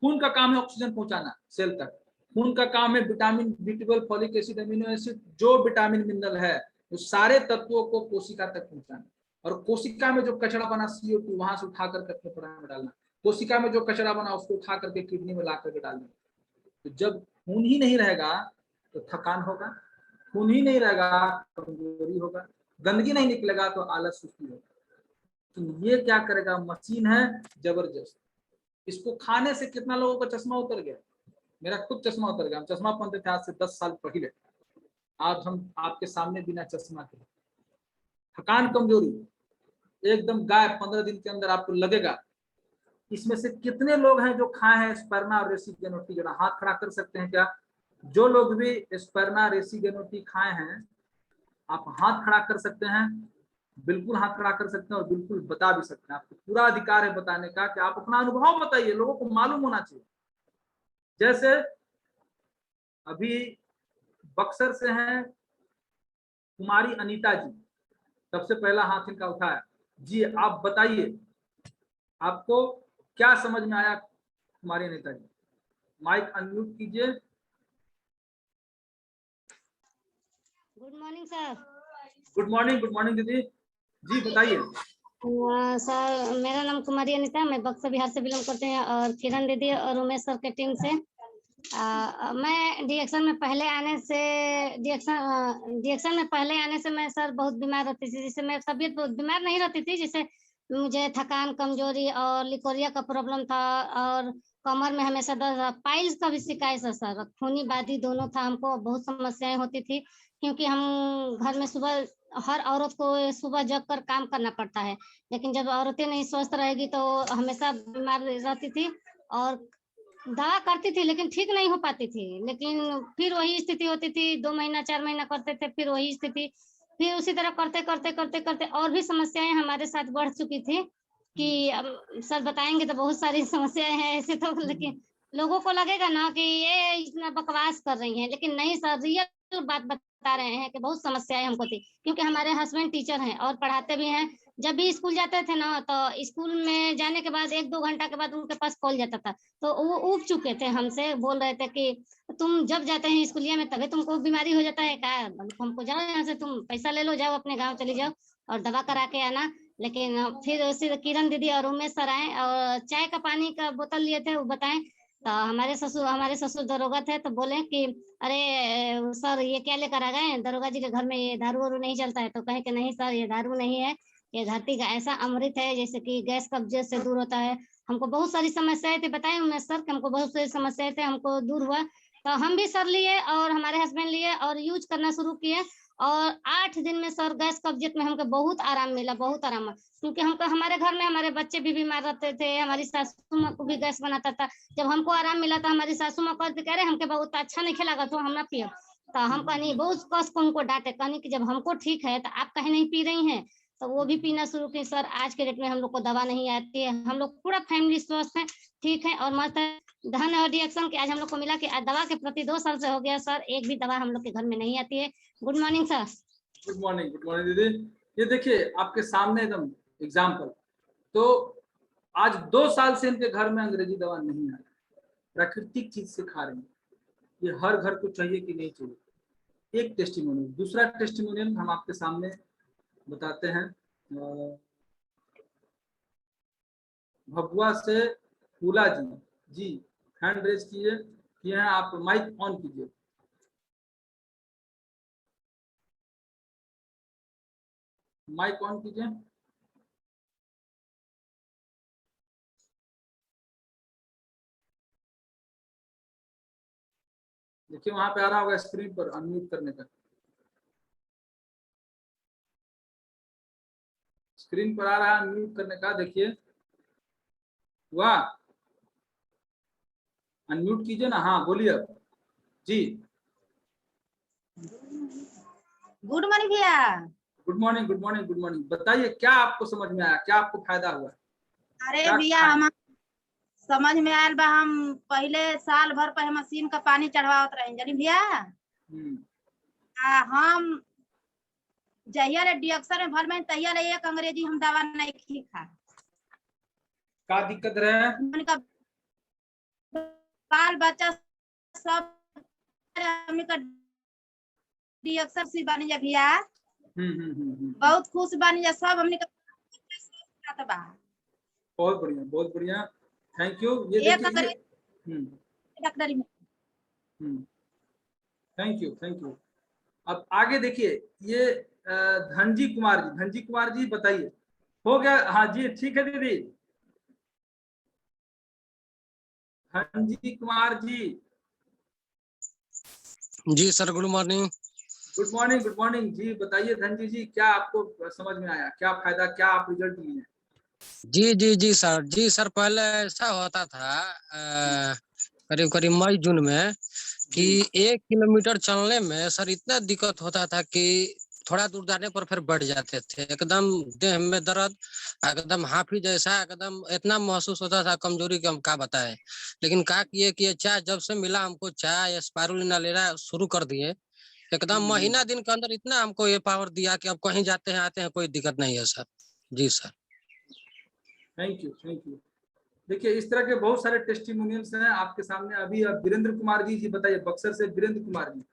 खून का काम है ऑक्सीजन पहुंचाना सेल तक। खून का काम है vitamin B12, folic acid, amino acid, जो विटामिन मिनरल है उस सारे तत्वों को कोशिका तक पहुंचाना। और कोशिका में जो कचरा बना CO2 वहां से उठा करके अपने प्राण में डालना। कोशिका में जो कचरा बना उसको उठा करके किडनी में ला करके डालना। तो जब खून ही नहीं रहेगा तो थकान होगा, खून ही नहीं रहेगा कमजोरी होगा, गंदगी नहीं निकलेगा तो आलस, सुस्ती होगा। तो ये क्या करेगा? मशीन है जबरदस्त। इसको खाने से कितना लोगों का चश्मा उतर गया? मेरा खुद चश्मा उतर गया। हम चश्मा पहनते थे आज से 10 साल पहले, आज हम आपके सामने बिना चश्मा के। थकान, कमजोरी एकदम गायब 15 दिन के अंदर आपको लगेगा। इसमें से कितने लोग हैं जो खाए हैं स्पर्ना और रेसिगेनोटी? जरा हाथ खड़ा कर सकते हैं क्या? जो लोग भी स्पर्ना, रेसिगेनोटी खाए हैं, आप हाथ खड़ा कर सकते हैं? बिल्कुल हाथ खड़ा कर सकते हैं और बिल्कुल बता भी सकते हैं। आपको पूरा अधिकार है बताने का कि आप अपना अनुभव बताइए, लोगों को मालूम होना चाहिए। जैसे अभी बक्सर से हैं कुमारी अनीता जी, सबसे पहला हाथ इनका उठाया। जी आप बताइए, आपको क्या समझ में आया कुमारी अनीता जी? माइक अनम्यूट कीजिए। Good morning sir. Good morning दीदी जी, बताइए। सर मेरा नाम कुमारी अनीता, मैं बक्सर बिहार से बिलोंग करते हैं, और किरण दीदी और उमेश सर के टीम से। मैं डीएक्शन में पहले आने से मैं सर बहुत बीमार रहती थी, जिससे मैं तबीयत बहुत बीमार नहीं रहती थी, जिससे मुझे थकान, कमजोरी और लिकोरिया का प्रॉब्लम था, और कमर में हमेशा दर्द, पाइल्स का भी शिकायत है सर, खूनी बादी दोनों था। हमको बहुत समस्याएं होती थी, क्योंकि हम घर में सुबह, हर औरत को सुबह जग कर काम करना पड़ता है, लेकिन जब औरतें नहीं स्वस्थ रहेगी तो हमेशा बीमार रहती थी, और दवा करती थी लेकिन ठीक नहीं हो पाती थी। लेकिन फिर वही स्थिति होती थी, 2 महीना 4 महीना करते थे, फिर वही स्थिति, फिर उसी तरह करते करते करते करते और भी समस्याएं हमारे साथ बढ़ चुकी थी कि सर बताएंगे तो बहुत सारी समस्याएं हैं ऐसे तो, लेकिन लोगों को लगेगा ना कि ये इतना बकवास कर रही हैं, लेकिन नहीं सर, रियल बात बता रहे हैं कि बहुत समस्याएं हमको थी, क्योंकि हमारे हस्बैंड टीचर हैं और पढ़ाते भी हैं। जब भी स्कूल जाते थे ना, तो स्कूल में जाने के बाद 1-2 घंटा के बाद उनके पास कॉल जाता था, तो वो ऊब चुके थे हमसे, बोल रहे थे कि तुम जब जाते हैं स्कूलिया में तभी तुमको बीमारी हो जाता है क्या? हमको जाओ यहाँ से, तुम पैसा ले लो, जाओ अपने गाँव चले जाओ और दवा करा के आना। लेकिन फिर किरण दीदी और उमेश सर आए और चाय का पानी का बोतल लिए थे, वो बताएं तो हमारे ससुर दरोगा थे, तो बोले कि अरे सर ये क्या लेकर आ गए, दरोगा जी के घर में ये दारू वारू नहीं चलता है। तो कहे कि नहीं सर, ये दारू नहीं है, ये धरती का ऐसा अमृत है जैसे कि गैस कब्जे से दूर होता है। हमको बहुत सारी समस्याएं थी, बताई मैं सर कि हमको बहुत सारी समस्याएं थे, हमको दूर हुआ। तो हम भी सर लिए और हमारे हस्बैंड लिए और यूज करना शुरू किए। और 8 दिन में सर गैस कब्जियत में हमको बहुत आराम मिला, बहुत आराम। क्योंकि हमको हमारे घर में हमारे बच्चे भी बीमार रहते थे, हमारी सासू माँ को भी गैस बनाता था। जब हमको आराम मिला तो हमारी सासू माँ कहते, कह रहे हमके बहुत अच्छा नहीं खिलागा तो हम ना पियो। तो हम कहनी, बहुत कस को हमको डांटे, कहनी कि जब हमको ठीक है तो आप कहीं नहीं पी रही हैं। तो वो भी पीना शुरू की। सर आज के डेट में हम लोग को दवा नहीं आती है, हम लोग पूरा फैमिली स्वस्थ है, ठीक है और मस्त है। धन और डिएक्शन कि आज हम लोग को मिला कि दवा के प्रति 2 साल से हो गया सर, एक भी दवा हम लोग के घर में नहीं आती है। Good morning sir. Good morning दीदी। ये देखिए आपके सामने एकदम एग्जाम्पल। तो आज 2 साल से इनके घर में अंग्रेजी दवा नहीं आई, प्राकृतिक चीज से खा रहे हैं। ये हर घर को चाहिए कि नहीं चाहिए? एक टेस्टिमोनियल। दूसरा टेस्टिमोनियल हम आपके सामने बताते हैं। भभुआ से फूला जी हैंड रेज किए हैं, आप माइक ऑन कीजिए। माइक ऑन कीजिए। देखिए वहां पे आ रहा होगा स्क्रीन पर अनम्यूट करने का, स्क्रीन पर आ रहा है अनम्यूट करने का। देखिए वाह, अनम्यूट कीजिए ना। हाँ बोलिए अब जी। गुड मॉर्निंग भैया। Good morning good morning good morning. बताइए क्या आपको समझ में आया, क्या आपको फायदा हुआ? अरे भैया हम समझ में आयल बा, हम पहले साल भर पहले मशीन का पानी चढ़वावत रहे जानी भैया। हम जहिया ले डिएक्शन में भर में तहिया ले एक अंग्रेजी हम दवा नहीं खी खा। क्या दिक्कत रहे? बाल बच्चा सब हमनी का डिएक्शन सी बानी जा भैया। बहुत खुश बानी जा सब हमनी का बा। बहुत बढ़िया बहुत बढ़िया, थैंक यू। ये देखिए डॉक्टरी में थैंक यू। अब आगे देखिए ये धनजी कुमार जी बताइए, हो गया? हाँ जी ठीक है दीदी। Dhanji Kumar ji sir good morning. Good morning जी। बताइए धनजी जी, क्या आपको समझ में आया, क्या फायदा, क्या आप रिजल्ट लिए? जी सर पहले ऐसा होता था करीब करीब मई जून में कि 1 किलोमीटर चलने में सर इतना दिक्कत होता था कि थोड़ा दूर जाने पर फिर बढ़ जाते थे, एकदम देह में दर्द, एकदम हाफी जैसा, एकदम इतना महसूस होता था कमजोरी के हम क्या बताएं। लेकिन क्या किए कि चाय जब से मिला हमको, चाय स्पारुलिना लेना शुरू कर दिए। एकदम महीना दिन के अंदर इतना हमको ये पावर दिया कि अब कहीं जाते हैं आते हैं कोई दिक्कत नहीं है सर। जी सर थैंक यू। देखिए इस तरह के बहुत सारे टेस्टिमोनियल्स हैं आपके सामने। अभी अब वीरेंद्र कुमार जी बताइए, बक्सर से वीरेंद्र कुमार जी,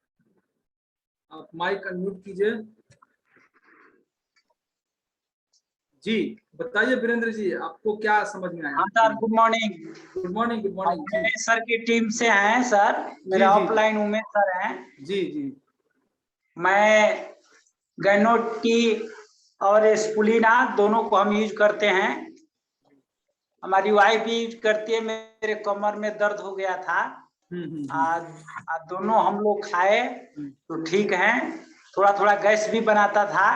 आप माइक अनम्यूट कीजिए जी। बताइए वीरेंद्र जी, आपको क्या समझ में आया? हाँ sir good morning. Good morning जी। सर की टीम से हैं सर, मेरा ऑफलाइन उमेश सर हैं। जी मैं गैनोटी और स्पुलिना दोनों को हम यूज करते हैं। हमारी वाइफ भी यूज करती है, मेरे कमर में दर्द हो गया था। आज दोनों हम लोग खाए तो ठीक है। थोड़ा थोड़ा गैस भी बनाता था,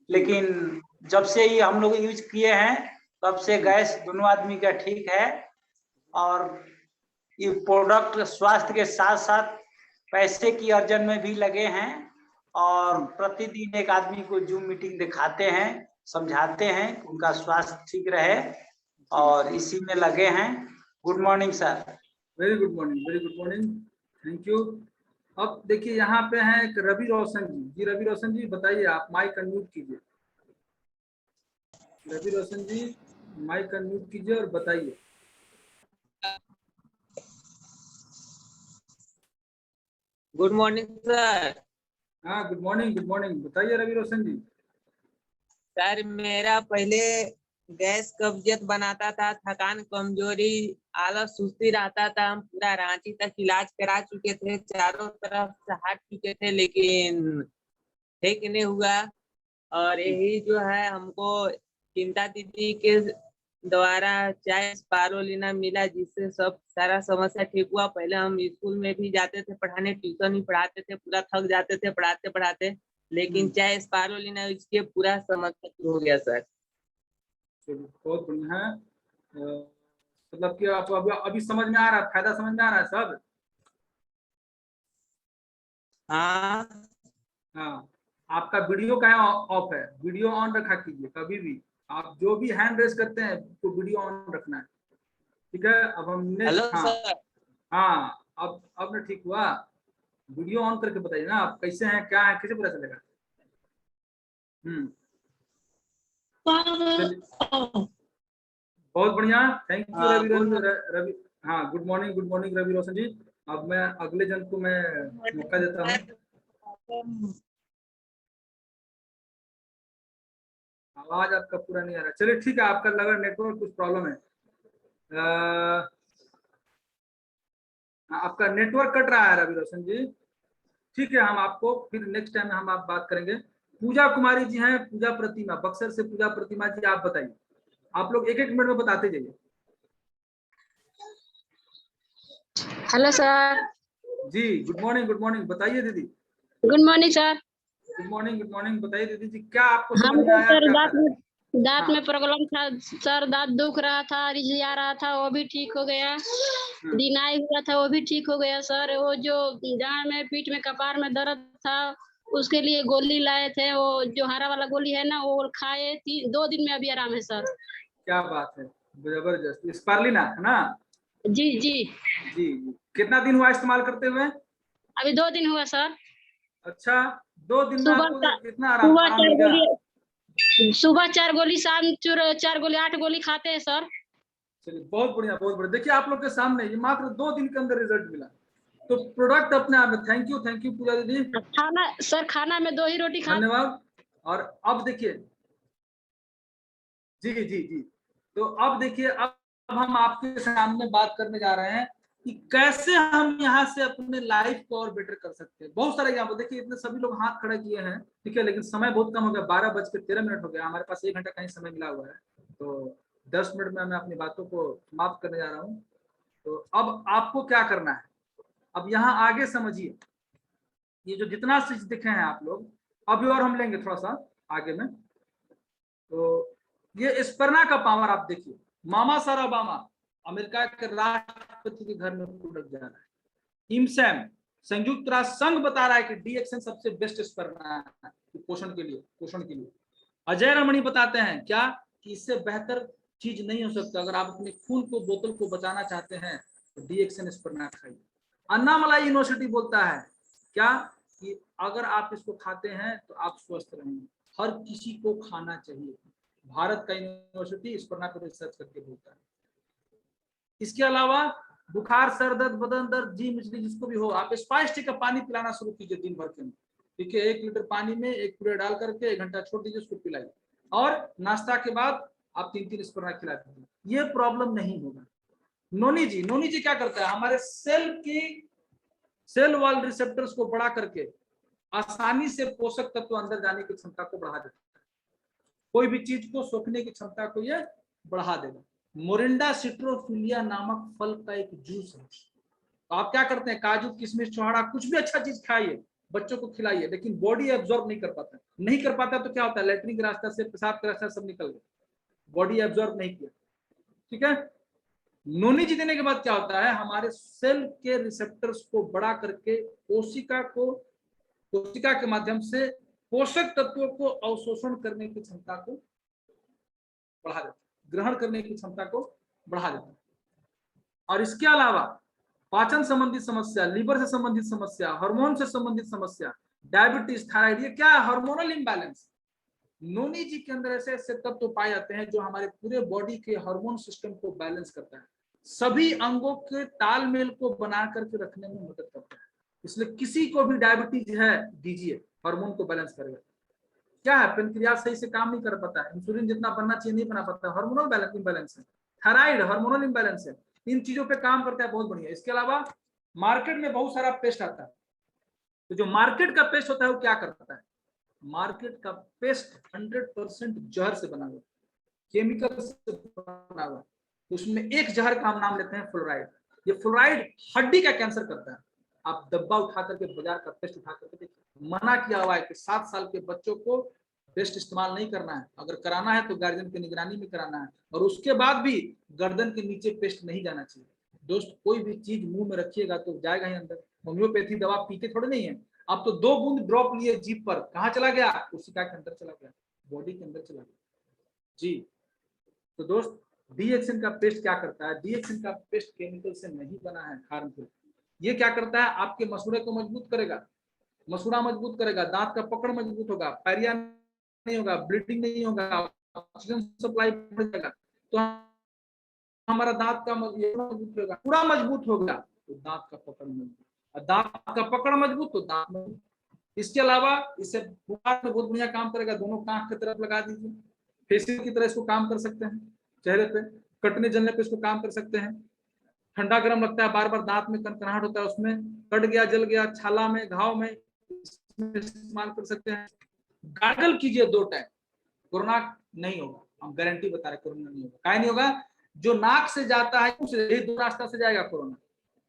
लेकिन जब से ये हम लोग यूज किए हैं तब से गैस दोनों आदमी का ठीक है। और ये प्रोडक्ट स्वास्थ्य के साथ साथ पैसे की अर्जन में भी लगे हैं। और प्रतिदिन एक आदमी को जूम मीटिंग दिखाते हैं, समझाते हैं उनका स्वास्थ्य ठीक रहे, और इसी में लगे हैं। Good morning sir. Very good morning, thank you. अब देखिए यहाँ पे हैं एक रवि रोशन जी। रवि रोशन जी बताइए, आप माइक अनम्यूट कीजिए। रवि रोशन जी माइक अनम्यूट कीजिए और बताइए। Good morning sir. हाँ गुड मॉर्निंग बताइए रवि रोशन जी। सर मेरा पहले गैस कब्जियत बनाता था, थकान, कमजोरी, आलस, सुस्ती रहता था। हम पूरा रांची तक इलाज करा चुके थे, चारों तरफ से हट चुके थे, लेकिन ठीक नहीं हुआ। और यही जो है हमको चिंता दीदी के द्वारा चाय स्पारुलिना मिला, जिससे सब सारा समस्या ठीक हुआ। पहले हम स्कूल में भी जाते थे पढ़ाने, ट्यूशन भी पढ़ाते थे, पूरा थक जाते थे पढ़ाते पढ़ाते, लेकिन चाय स्पारुलिना इसके पूरा समस्या ठीक हो गया सर। बहुत बढ़िया है। मतलब कि आपको अभी समझ में आ रहा है, फायदा समझ में आ रहा है सब? हाँ हाँ, आपका वीडियो कहाँ ऑफ है? वीडियो ऑन रखा कीजिए कभी भी। आप जो भी हैंड रेस करते हैं तो वीडियो ऑन रखना है, ठीक है? अब हमने हेलो हाँ सर। हाँ, अब ना ठीक हुआ। वीडियो ऑन करके बताइए ना आप कैसे हैं, क्या है, कैसे पता चलेगा? चलिए, बहुत बढ़िया, थैंक यू हाँ, रवि। हाँ, गुड मॉर्निंग रवि रोशन जी। अब मैं अगले जन को मैं मौका देता हूँ। आवाज आपका पूरा नहीं आ रहा। चलिए ठीक है, आपका लगा नेटवर्क कुछ प्रॉब्लम है। आपका नेटवर्क कट रहा है रवि रोशन जी। ठीक है, हम आपको फिर नेक्स्ट टाइम हम आप बात करेंगे। पूजा कुमारी जी हैं, पूजा प्रतिमा बक्सर से। पूजा प्रतिमा जी आप बताइए, आप लोग एक मिनट में बताते जाइए। Hello sir. जी गुड मॉर्निंग बताइए दीदी। Good morning sir. Good morning बताइए दीदी जी, क्या आपको समझ में हमको आया, सर क्या दांत फायदा? दांत हाँ, में प्रॉब्लम था सर, दांत दुख रहा था, रिझ आ रहा था, वो भी ठीक हो गया। दिनाई हुआ था, वो भी ठीक हो गया सर। वो जो जान में, पीठ में, कपार में दर्द था, उसके लिए गोली लाए थे, वो जो हरा वाला गोली है ना, वो खाए 2 दिन में अभी आराम है सर। क्या बात है, जबरदस्त। स्पारुलिना है ना? जी जी। जी। कितना दिन हुआ इस्तेमाल करते हुए? अभी 2 दिन हुआ सर। अच्छा, 2 दिन में सुबह आपको इतना सुबह आराम 4 मिल गया? गोली, सुबह 4 गोली, शाम 4 गोली, 8 गोली खाते हैं सर। चलिए, बहुत बढ़िया। देखिए, आप लोग के सामने ये मात्र 2 दिन के अंदर रिजल्ट मिला, तो प्रोडक्ट अपने आप में। थैंक यू पूजा दीदी, खाना सर, खाना में 2 ही रोटी खा। धन्यवाद। और अब देखिए, जी, तो अब देखिए, अब हम आपके सामने बात करने जा रहे हैं कि कैसे हम यहाँ से अपने लाइफ को और बेटर कर सकते हैं। बहुत सारे एग्जाम्पल देखिए, इतने सभी लोग हाथ खड़े किए हैं, ठीक है, लेकिन समय बहुत कम हो गया, 12:13 हो गया। हमारे पास 1 घंटा का ही समय मिला हुआ है, तो 10 मिनट में मैं अपनी बातों को समाप्त करने जा रहा हूँ। तो अब आपको क्या करना है, अब यहाँ आगे समझिए। ये जो जितना चीज दिखे हैं आप लोग, अभी और हम लेंगे थोड़ा सा आगे में। तो ये स्पर्ना का पावर आप देखिए। मामा साराबामा अमेरिका के राष्ट्रपति के घर में प्रोडक्ट जा रहा है। इमसैम संयुक्त राष्ट्र संघ बता रहा है कि डीएक्सन सबसे बेस्ट स्पर्ना है पोषण के लिए। अजय रमणी बताते हैं क्या, कि इससे बेहतर चीज नहीं हो सकता। अगर आप अपने खून को, बोतल को बचाना चाहते हैं तो डीएक्सन स्पर्ना खाइए। अन्नामलाई यूनिवर्सिटी बोलता है क्या, कि अगर आप इसको खाते हैं तो आप स्वस्थ रहेंगे। हर किसी को खाना चाहिए। भारत का यूनिवर्सिटी इस पर रिसर्च करके बोलता है। इसके अलावा बुखार, सर दर्द, बदन दर्द, जी मिचली जिसको भी हो, आप स्पाइस टी का पानी पिलाना शुरू कीजिए दिन भर के अंदर, ठीक है? 1 लीटर पानी में 1 पूरे डाल करके 1 घंटा छोड़ दीजिए, उसको पिलाइए। और नाश्ता के बाद आप 3-3 स्पर्ना खिला दीजिए, ये प्रॉब्लम नहीं होगा। नोनी जी क्या करता है, हमारे सेल वॉल रिसेप्टर्स को बढ़ा करके आसानी से पोषक तत्व अंदर जाने की क्षमता को बढ़ा देता है। कोई भी चीज को सोखने की क्षमता को ये बढ़ा देगा। मोरिंडा सिट्रोफिलिया नामक फल का एक जूस है। तो आप क्या करते हैं, काजू, किशमिश, छोहाड़ा, कुछ भी अच्छा चीज खाइए, बच्चों को खिलाइए, लेकिन बॉडी एब्जॉर्ब नहीं कर पाता। तो क्या होता है, लैट्रिन के रास्ता से, पेशाब के रास्ता सब निकल गया, बॉडी एब्जॉर्ब नहीं किया, ठीक है? नोनी जी देने के बाद क्या होता है, हमारे सेल के रिसेप्टर्स को बढ़ा करके कोशिका के माध्यम से पोषक तत्वों को अवशोषण करने की क्षमता को बढ़ा देता है, ग्रहण करने की क्षमता को बढ़ा देता है। और इसके अलावा पाचन संबंधित समस्या, लीवर से संबंधित समस्या, हार्मोन से संबंधित समस्या, डायबिटीज, थायराइड, ये क्या है, हार्मोनल इम्बैलेंस। नोनी जी के अंदर ऐसे ऐसे तत्व पाए जाते हैं जो हमारे पूरे बॉडी के हार्मोन सिस्टम को बैलेंस करता है, सभी अंगों के तालमेल को बना करके रखने में मदद करता है। इसलिए किसी को भी डायबिटीज है, दीजिए, हार्मोन को बैलेंस करेगा। क्या है, पेनक्रियाज सही से काम नहीं कर पाता है, इंसुलिन जितना बनना चाहिए नहीं बना पाता, हार्मोनल इम्बैलेंस है, थायराइड हार्मोनल इम्बैलेंस है, इन चीजों पे काम करता है, बहुत बढ़िया। इसके अलावा मार्केट में बहुत सारा पेस्ट आता है, तो जो मार्केट का पेस्ट होता है वो क्या करता है, मार्केट का पेस्ट 100% जहर से बना हुआ, केमिकल से बना हुआ, उसमें एक जहर का हम नाम लेते हैं फ्लोराइड। ये फ्लोराइड हड्डी का कैंसर करता है। आप डब्बा उठा करके बाजार का पेस्ट उठा करके देखिए, मना किया हुआ है कि 7 साल के बच्चों को पेस्ट इस्तेमाल नहीं करना है, अगर कराना है तो गार्जियन की निगरानी में कराना है, और उसके बाद भी गर्दन के नीचे पेस्ट नहीं जाना चाहिए। दोस्त कोई भी चीज मुंह में रखिएगा तो जाएगा ही अंदर, होम्योपैथी दवा पीते थोड़े नहीं है, अब तो 2 बूंद ड्रॉप लिए जीभ पर, कहाँ चला गया, कोशिका के अंदर चला गया, बॉडी के अंदर चला गया जी। तो दोस्त डीएक्सिन का पेस्ट क्या करता है, डीएक्सिन का पेस्ट केमिकल से नहीं बना है, हार्मफुल। ये क्या करता है, आपके मसूड़े को मजबूत करेगा, मसूड़ा मजबूत करेगा, दांत का पकड़ मजबूत होगा, पैरिया नहीं होगा, ब्लीडिंग नहीं होगा, ऑक्सीजन सप्लाई बढ़ जाएगा, तो हमारा दांत का मजबूत होगा, पूरा मजबूत होगा तो दांत का पकड़ मजबूत, और दांत का पकड़ मजबूत तो दांत मजबूत। इसके अलावा इससे बुखार में बहुत बढ़िया काम करेगा, दोनों कांख की तरफ लगा दीजिए, फेसियल की तरह इसको काम कर सकते हैं, चेहरे पे कटने जलने पे इसको काम कर सकते हैं, ठंडा गर्म लगता है, बार बार दांत में कनकनाहट होता है, उसमें कट गया जल गया, छाला में घाव में इस्तेमाल कर सकते हैं। गार्गल कीजिए 2 टाइम, कोरोना नहीं होगा, हम गारंटी बता रहे, कोरोना नहीं होगा। क्या नहीं होगा, जो नाक से जाता है यही 2 रास्ता से जाएगा कोरोना,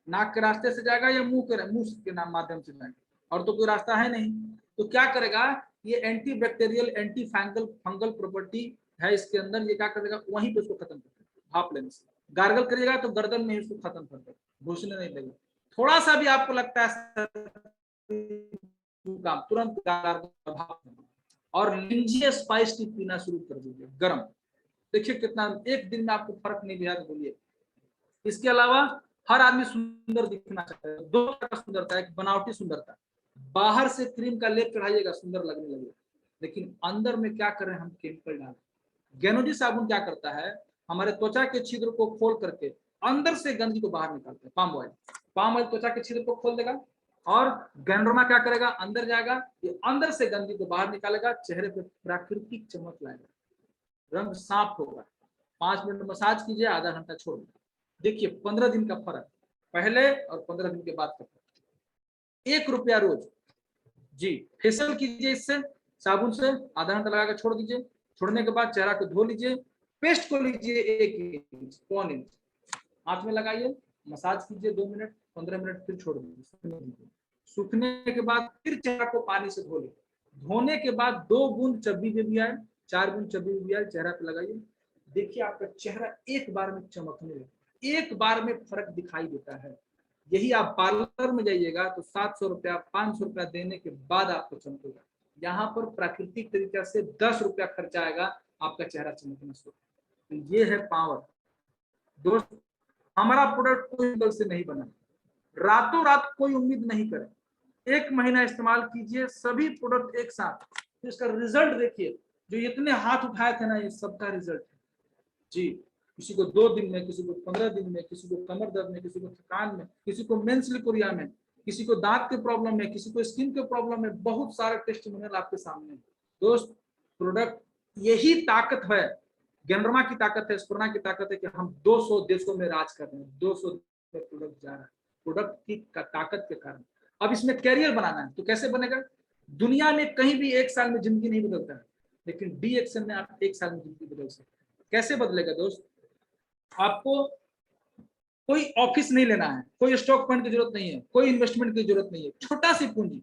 नाक के रास्ते से जाएगा या मुंह के माध्यम से जाएगा, और तो कोई रास्ता है नहीं। तो क्या करेगा, ये anti bacterial anti fungal property है इसके अंदर, ये क्या करेगा, वहीं पे उसको खत्म कर देगा भाप लेने से। गार्गल करिएगा तो गर्दन में इसको खत्म कर देगा, घुसने नहीं देगा। थोड़ा सा भी आपको लगता है तुरंत भाप, और लीजिए स्पाइस टी पीना शुरू कर दीजिए गर्म, देखिए कितना, एक दिन में आपको फर्क नहीं दिया, बोलिए। इसके अलावा हर आदमी सुंदर दिखना चाहता है, 2 तरह का सुंदरता, एक बनावटी सुंदरता, बाहर से क्रीम का लेप चढ़ाइएगा सुंदर लगने लगेगा, लेकिन अंदर में क्या कर रहे हैं हम, केमिकल डाल। गेनोजी साबुन क्या करता है, हमारे त्वचा के छिद्र को खोल करके अंदर से गंदगी को बाहर निकालता है। पाम ऑयल त्वचा के छिद्र को खोल देगा, और गैंड्रोमा क्या करेगा, अंदर जाएगा, ये अंदर से गंदगी को बाहर निकालेगा, चेहरे पे प्राकृतिक चमक लाएगा, रंग साफ होगा। 5 मिनट मसाज कीजिए, आधा घंटा छोड़ दीजिए, देखिए 15 दिन का फर्क, पहले और 15 दिन के बाद का फर्क। 1 रुपया रोज जी, फेशियल कीजिए इससे, साबुन से आधा घंटा लगा कर छोड़ दीजिए, छोड़ने के बाद चेहरा को धो लीजिए, पेस्ट को लीजिए 1 इंच पौन इंच, हाथ में लगाइए, मसाज कीजिए 2 मिनट 15 मिनट, फिर छोड़ दीजिए, सूखने के बाद फिर चेहरा को पानी से धो लीजिए, धोने के बाद 2 बूंद चब्बी बेबी ऑयल, 4 बूंद चब्बी बेबी ऑयल चेहरा पे लगाइए, देखिए आपका चेहरा एक बार में चमकने लगेगा, एक बार में फर्क दिखाई देता है। यही आप पार्लर में जाइएगा तो 700 रुपया 500 रुपया देने के बाद आपको चमकेगा, यहाँ पर प्राकृतिक तरीके से 10 रुपया खर्चा आएगा, आपका चेहरा चमकना शुरू। तो ये है पावर। दोस्त हमारा प्रोडक्ट कोई गल से नहीं बना, रातों रात कोई उम्मीद नहीं करें, 1 महीना इस्तेमाल कीजिए सभी प्रोडक्ट एक साथ, तो इसका रिजल्ट देखिए, जो इतने हाथ उठाए थे ना, ये सबका रिजल्ट है जी। किसी को 2 दिन में, किसी को 15 दिन में, किसी को कमर दर्द में, किसी को थकान में, किसी को मेंस लिकोरिया में, किसी को दांत के प्रॉब्लम में, किसी को स्किन के प्रॉब्लम में, बहुत सारे टेस्टिमोनियल आपके सामने है। दोस्त प्रोडक्ट यही ताकत है, गैंड्रोमा की ताकत है, स्पुरना की ताकत है कि हम 200 देशों में राज कर रहे हैं, 200 प्रोडक्ट जा रहा है, प्रोडक्ट की ताकत के कारण। अब इसमें कैरियर बनाना है, तो कैसे बनेगा, दुनिया में कहीं भी 1 साल में जिंदगी नहीं बदलता है, लेकिन डीएक्सिन में आप 1 साल में जिंदगी बदल सकते हैं। कैसे बदलेगा दोस्त, आपको कोई ऑफिस नहीं लेना है, कोई स्टॉक फंड की जरूरत नहीं है, कोई इन्वेस्टमेंट की जरूरत नहीं है, छोटा सी पूंजी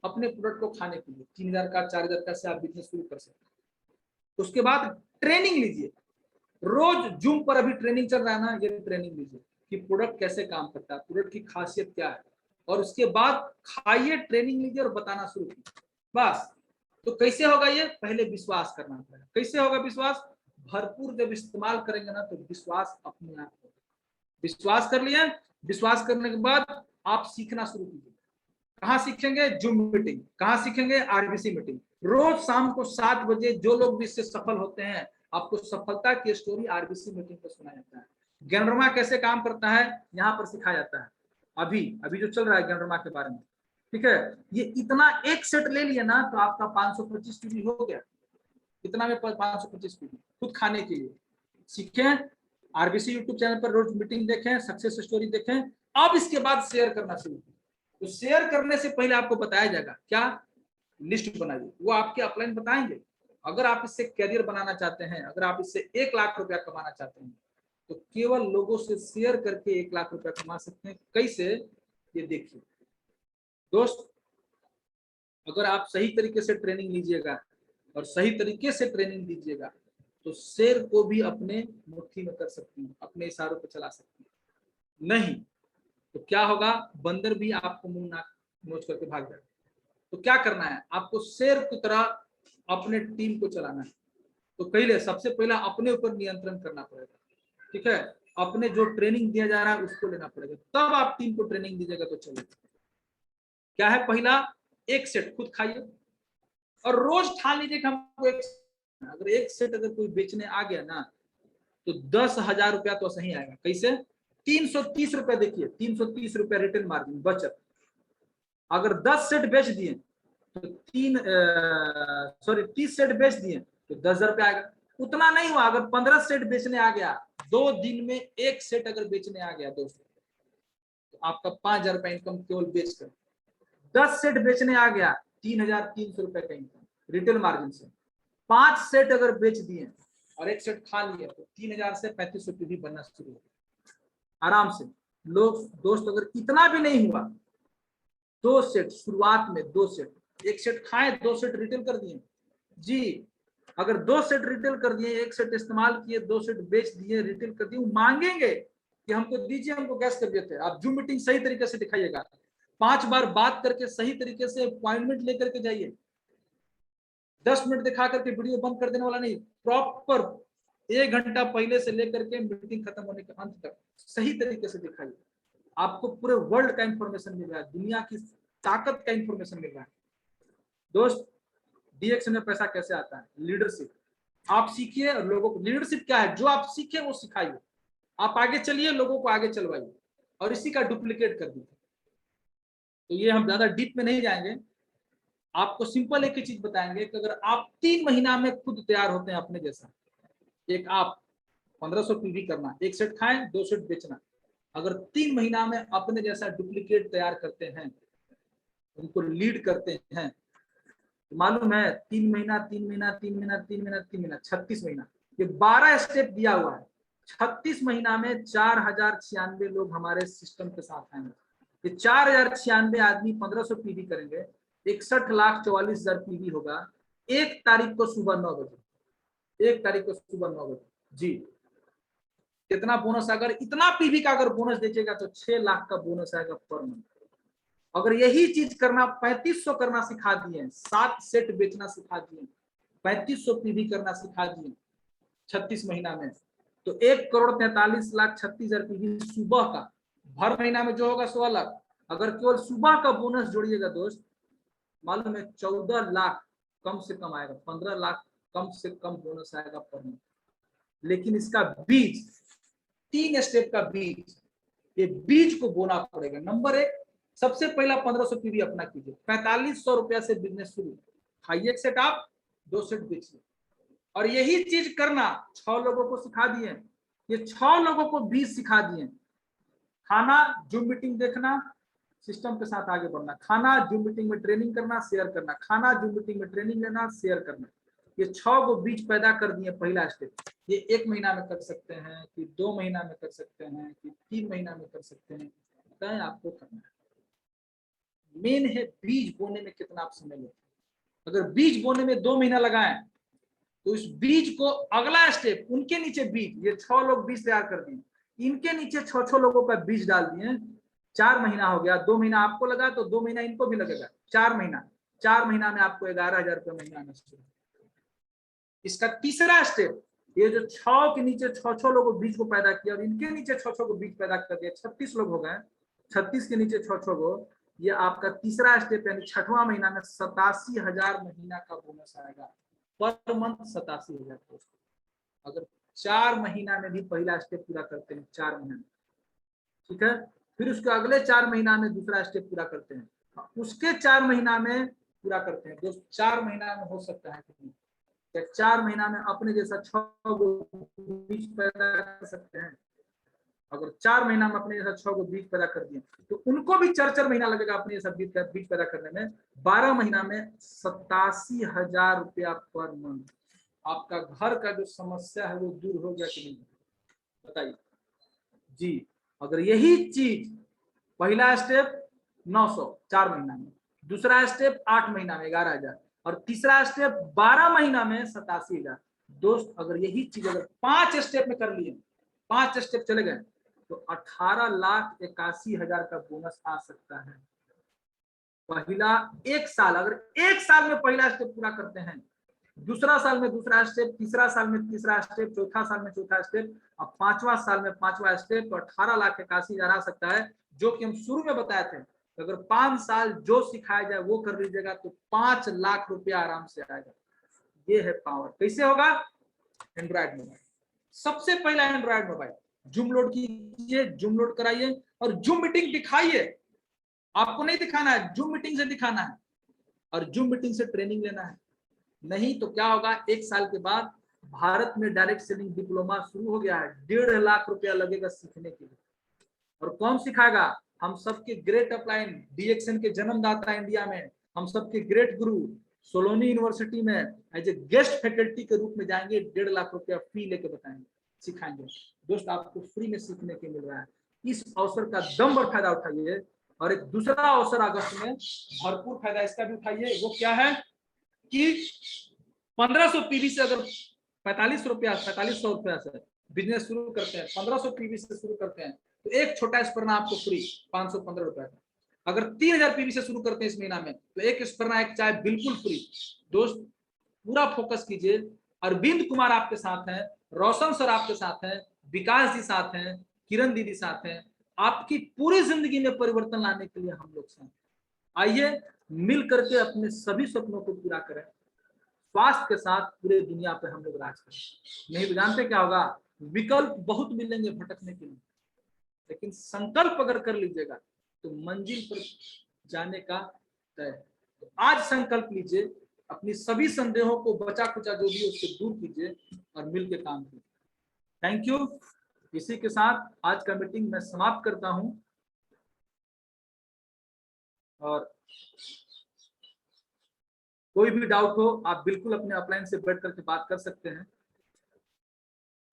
अपने प्रोडक्ट को खाने के लिए 3000 का 4000 का से आप बिजनेस शुरू कर सकते हैं। उसके बाद ट्रेनिंग लीजिए, रोज जूम पर अभी ट्रेनिंग चल रहा है ना, ये ट्रेनिंग लीजिए कि प्रोडक्ट कैसे काम करता है, प्रोडक्ट की खासियत क्या है, और उसके बाद खाइए, ट्रेनिंग लीजिए और बताना शुरू कीजिए, बस। तो कैसे होगा ये, पहले विश्वास करना पड़ेगा। कैसे होगा विश्वास, भरपूर जब इस्तेमाल करेंगे ना तो विश्वास अपने आप होगा। विश्वास कर लिया, विश्वास करने के बाद आप सीखना शुरू कीजिए। कहाँ सीखेंगे, जूम मीटिंग, कहाँ सीखेंगे, आरबीसी मीटिंग, रोज शाम को 7 बजे। जो लोग भी इससे सफल होते हैं, आपको सफलता की स्टोरी आरबीसी मीटिंग पर सुनाया जाता है। गैंड्रोमा कैसे काम करता है यहाँ पर सिखाया जाता है, अभी जो चल रहा है गैंड्रोमा के बारे में, ठीक है, ये इतना एक सेट ले लिया ना तो आपका 525 पीवी हो गया। इतना में 525 पीवी खुद खाने के लिए। सीखें, आरबीसी यूट्यूब चैनल पर रोज मीटिंग देखें, सक्सेस स्टोरी देखें। अब इसके बाद शेयर करना शुरू करें। तो शेयर करने से पहले आपको बताया जाएगा क्या, लिस्ट बनाइए, वो आपके अपलाइन बताएंगे। अगर आप इससे करियर बनाना चाहते हैं, अगर आप इससे 1 लाख रुपया कमाना चाहते हैं, तो केवल लोगों से शेयर करके 1 लाख रुपया कमा सकते हैं। कैसे, ये देखिए दोस्त, अगर आप सही तरीके से ट्रेनिंग लीजिएगा और सही तरीके से ट्रेनिंग दीजिएगा तो शेर को भी अपने मुट्ठी में कर सकती हैं, अपने इशारों पर चला सकती हैं। नहीं तो क्या होगा, बंदर भी आपको मुंह नाक नोच करके भाग जाएगा। तो क्या करना है, आपको शेर की तरह अपने टीम को चलाना है। तो पहले सबसे पहला अपने ऊपर नियंत्रण करना पड़ेगा, ठीक है। अपने जो ट्रेनिंग दिया जा रहा है उसको लेना पड़ेगा, तब आप टीम को ट्रेनिंग दीजिएगा तो चलेगा। क्या है, पहला 1 सेट खुद खाइए और रोज ठान लीजिए कि हमको अगर 1 सेट अगर कोई बेचने आ गया ना तो 10,000 रुपया तो सही आएगा। कैसे, 330 रुपया, देखिए 330 रुपया रिटेल मार्जिन बचत। अगर 10 सेट बेच दिए तो 30 सेट बेच दिए तो 10,000 रुपया आएगा। उतना नहीं हुआ, अगर 15 सेट बेचने आ गया, 2 दिन में 1 सेट अगर बेचने आ गया दोस्तों, तो आपका 5,000 रुपया इनकम केवल बेचकर। 10 सेट बेचने आ गया, 3,300 रुपए का इनकम रिटेल मार्जिन से। 5 सेट अगर बेच दिए और 1 सेट खा लिया तो 3,000 से 3500 भी बनना शुरू हो आराम से। लोग दोस्त अगर इतना भी नहीं हुआ, 2 सेट शुरुआत में, 2 सेट, 1 सेट खाए, 2 सेट रिटेल कर दिए जी। अगर 2 सेट रिटेल कर दिए, 1 सेट इस्तेमाल किए, 2 सेट बेच दिए, रिटेल कर दिए, वो मांगेंगे कि हमको दीजिए, हमको गैस कर देते हैं। आप जूम मीटिंग सही तरीके से दिखाइएगा, 5 बार बात करके सही तरीके से अपॉइंटमेंट लेकर के जाइए। 10 मिनट दिखा करके वीडियो बंद कर देने वाला नहीं, प्रॉपर 1 घंटा पहले से लेकर के मीटिंग खत्म होने के अंत तक सही तरीके से दिखाइए। आपको पूरे वर्ल्ड का इंफॉर्मेशन मिल रहा है, दुनिया की ताकत का इंफॉर्मेशन मिल रहा है। दोस्त, डीएक्स में पैसा कैसे आता है, लीडरशिप आप सीखिए और लोगों को, लीडरशिप क्या है, जो आप सीखे वो सिखाइए। आप आगे चलिए, लोगों को आगे चलवाइए और इसी का डुप्लीकेट कर दीजिए। तो ये हम ज्यादा डीप में नहीं जाएंगे, आपको सिंपल एक ही चीज बताएंगे कि अगर आप 3 महीना में खुद तैयार होते हैं अपने जैसा, एक आप 1500 पीवी करना, 1 सेट खाएं, 2 सेट बेचना, अगर 3 महीना में अपने जैसा डुप्लीकेट तैयार करते हैं, उनको लीड करते हैं, तो मालूम है 3 महीना 3 महीना 3 महीना 3 महीना 3 महीना 36 महीना, ये 12 स्टेप दिया हुआ है। 36 महीना में 4096 लोग हमारे सिस्टम के साथ आएंगे। ये 4096 आदमी 1500 पीवी करेंगे, 61,44,000 पीवी होगा 1 तारीख को सुबह 9 बजे, 1 तारीख को सुबह 9 बजे जी। कितना बोनस, अगर इतना पीवी का अगर बोनस दीजिएगा तो 6 लाख का बोनस आएगा पर मंथ। अगर यही चीज करना 3500 करना सिखा दिए, 7 सेट बेचना सिखा दिए, 3500 पीवी करना सिखा दिए 36 महीना में, तो 1,43,36,000 पीवी सुबह का, हर महीना में जो होगा 16 लाख। अगर केवल सुबह का बोनस जोड़िएगा दोस्त, मालूम है 14 लाख कम से कम आएगा, 15 लाख कम से कम बोनस आएगा पर मंथ। लेकिन इसका बीज, 3 स्टेप का बीज, ये बीज को बोना पड़ेगा। नंबर 1, सबसे पहला 1500 पीवी अपना कीजिए, 4500 रुपया से बिजनेस शुरू, खाइए 1 सेट आप, 2 सेट बेचिए। और यही चीज करना 6 लोगों को सिखा दिए, ये 6 लोगों को बीज सिखा दिए। खाना, जूम मीटिंग देखना, सिस्टम के साथ आगे बढ़ना, खाना, जूम मीटिंग में ट्रेनिंग करना, शेयर करना, खाना, जूम मीटिंग में ट्रेनिंग लेना, शेयर करना। ये 6 को बीज पैदा कर दिए, पहला स्टेप। ये 1 महीना में कर सकते हैं कि 2 महीना में कर सकते हैं कि 3 महीना में कर सकते हैं, तय आपको करना है। मेन है बीज बोने में कितना आप समय लेते हैं। अगर बीज बोने में 2 महीना लगाएं तो इस बीज को अगला स्टेप, उनके नीचे बीज, ये 6 लोग बीज तैयार कर दिए, इनके नीचे 6 लोगों का बीज डाल दिए, 4 महीना हो गया, 2 महीना आपको लगा तो 2 महीना इनको भी लगेगा, 4 महीना में आपको 11,000 रुपये महीना आना शुरू। इसका तीसरा स्टेप, ये जो 6 के नीचे 6 लोगों बीज को पैदा किया और इनके नीचे 6 को बीज पैदा कर दिया, 36 लोग हो गए, 36 के नीचे 6 को, ये आपका तीसरा स्टेप, यानी 6वां महीना में 87,000 महीना का बोनस आएगा पर मंथ, 87,000। अगर 4 महीना में भी पहला स्टेप पूरा करते हैं, 4 महीना, ठीक है, फिर उसके अगले 4 महीना में दूसरा स्टेप पूरा करते हैं, उसके 4 महीना में पूरा करते हैं दोस्त। 4 महीना में हो सकता है कितनी? 4 महीना में अपने जैसा 6 गो बीज पैदा कर सकते हैं। अगर 4 महीना में अपने जैसा 6 गो बीज पैदा कर दिए तो उनको भी 4 महीना लगेगा अपने जैसा बीज पैदा करने में। 12 महीना में 87,000 रुपया पर मंथ। आपका घर का जो समस्या है वो दूर हो गया कि नहीं बताइए जी। अगर यही चीज पहला स्टेप 900 4 महीना में, दूसरा स्टेप 8 महीना में 11,000 और तीसरा स्टेप 12 महीना में 87,000। दोस्त अगर यही चीज अगर 5 स्टेप में कर लिए, 5 स्टेप चले गए तो 18,81,000 का बोनस आ सकता है। पहला 1 साल, अगर 1 साल में पहला स्टेप पूरा करते हैं, दूसरा साल में दूसरा स्टेप, तीसरा साल में तीसरा स्टेप, चौथा साल में चौथा स्टेप, अब 5वां साल में 5वां स्टेप, तो 18,81,000 आ सकता है। जो कि हम शुरू में बताए थे, अगर 5 साल जो सिखाया जाए वो कर लीजिएगा तो 5 लाख रुपया आराम से आएगा। ये है पावर। कैसे होगा? Android mobile. सबसे पहला एंड्रॉइड मोबाइल जूम लोड कीजिए, जूम लोड कराइए और जूम मीटिंग दिखाइए। आपको नहीं दिखाना है, जूम मीटिंग से दिखाना है और जूम मीटिंग से ट्रेनिंग लेना है। नहीं तो क्या होगा, 1 साल के बाद भारत में डायरेक्ट सेलिंग डिप्लोमा शुरू हो गया है। 1.5 लाख रुपया लगेगा सीखने के लिए। और कौन सिखाएगा? हम सबके ग्रेट अपलाइन डीएक्सएन के जन्मदाता इंडिया में, हम सबके ग्रेट गुरु सोलोनी यूनिवर्सिटी में एज ए गेस्ट फैकल्टी के रूप में जाएंगे। 1.5 लाख रुपया फी लेके बताएंगे, सिखाएंगे। दोस्त आपको फ्री में सीखने के मिल रहा है। इस अवसर का दम भर फायदा उठाइए। और एक दूसरा अवसर अगस्त में भरपूर फायदा इसका भी उठाइए। वो क्या है कि 1500 पीवी से अगर 4500 रुपया से बिजनेस शुरू करते हैं, 1500 पीवी से शुरू करते हैं तो एक छोटा स्पर्ना आपको फ्री 515 रुपए का। अगर 3000 पीवी से शुरू करते हैं इस महीना में तो एक स्पर्ना एक चाय बिल्कुल फ्री। दोस्त पूरा फोकस कीजिए। अरविंद कुमार आपके साथ हैं, रोशन सर आपके साथ हैं, विकास जी साथ हैं, किरण दीदी साथ हैं। आपकी पूरी जिंदगी में परिवर्तन लाने के लिए हम लोग साथ। आइए मिल करके अपने सभी सपनों को पूरा करें। स्वास्थ्य के साथ पूरे दुनिया पे हम लोग राज करें। नहीं तो जानते क्या होगा, विकल्प बहुत मिलेंगे भटकने के लिए, लेकिन संकल्प अगर कर लीजिएगा तो मंजिल पर जाने का तय। तो आज संकल्प लीजिए, अपनी सभी संदेहों को बचा कुचा जो भी उससे दूर कीजिए और मिलकर काम कीजिए। Thank you. इसी के साथ आज का मीटिंग मैं समाप्त करता हूं। और कोई भी डाउट हो आप बिल्कुल अपने अपलाइन से बैठ करके बात कर सकते हैं।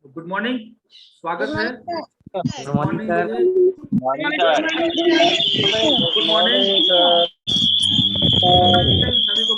गुड मॉर्निंग, स्वागत है। गुड मॉर्निंग सभी को।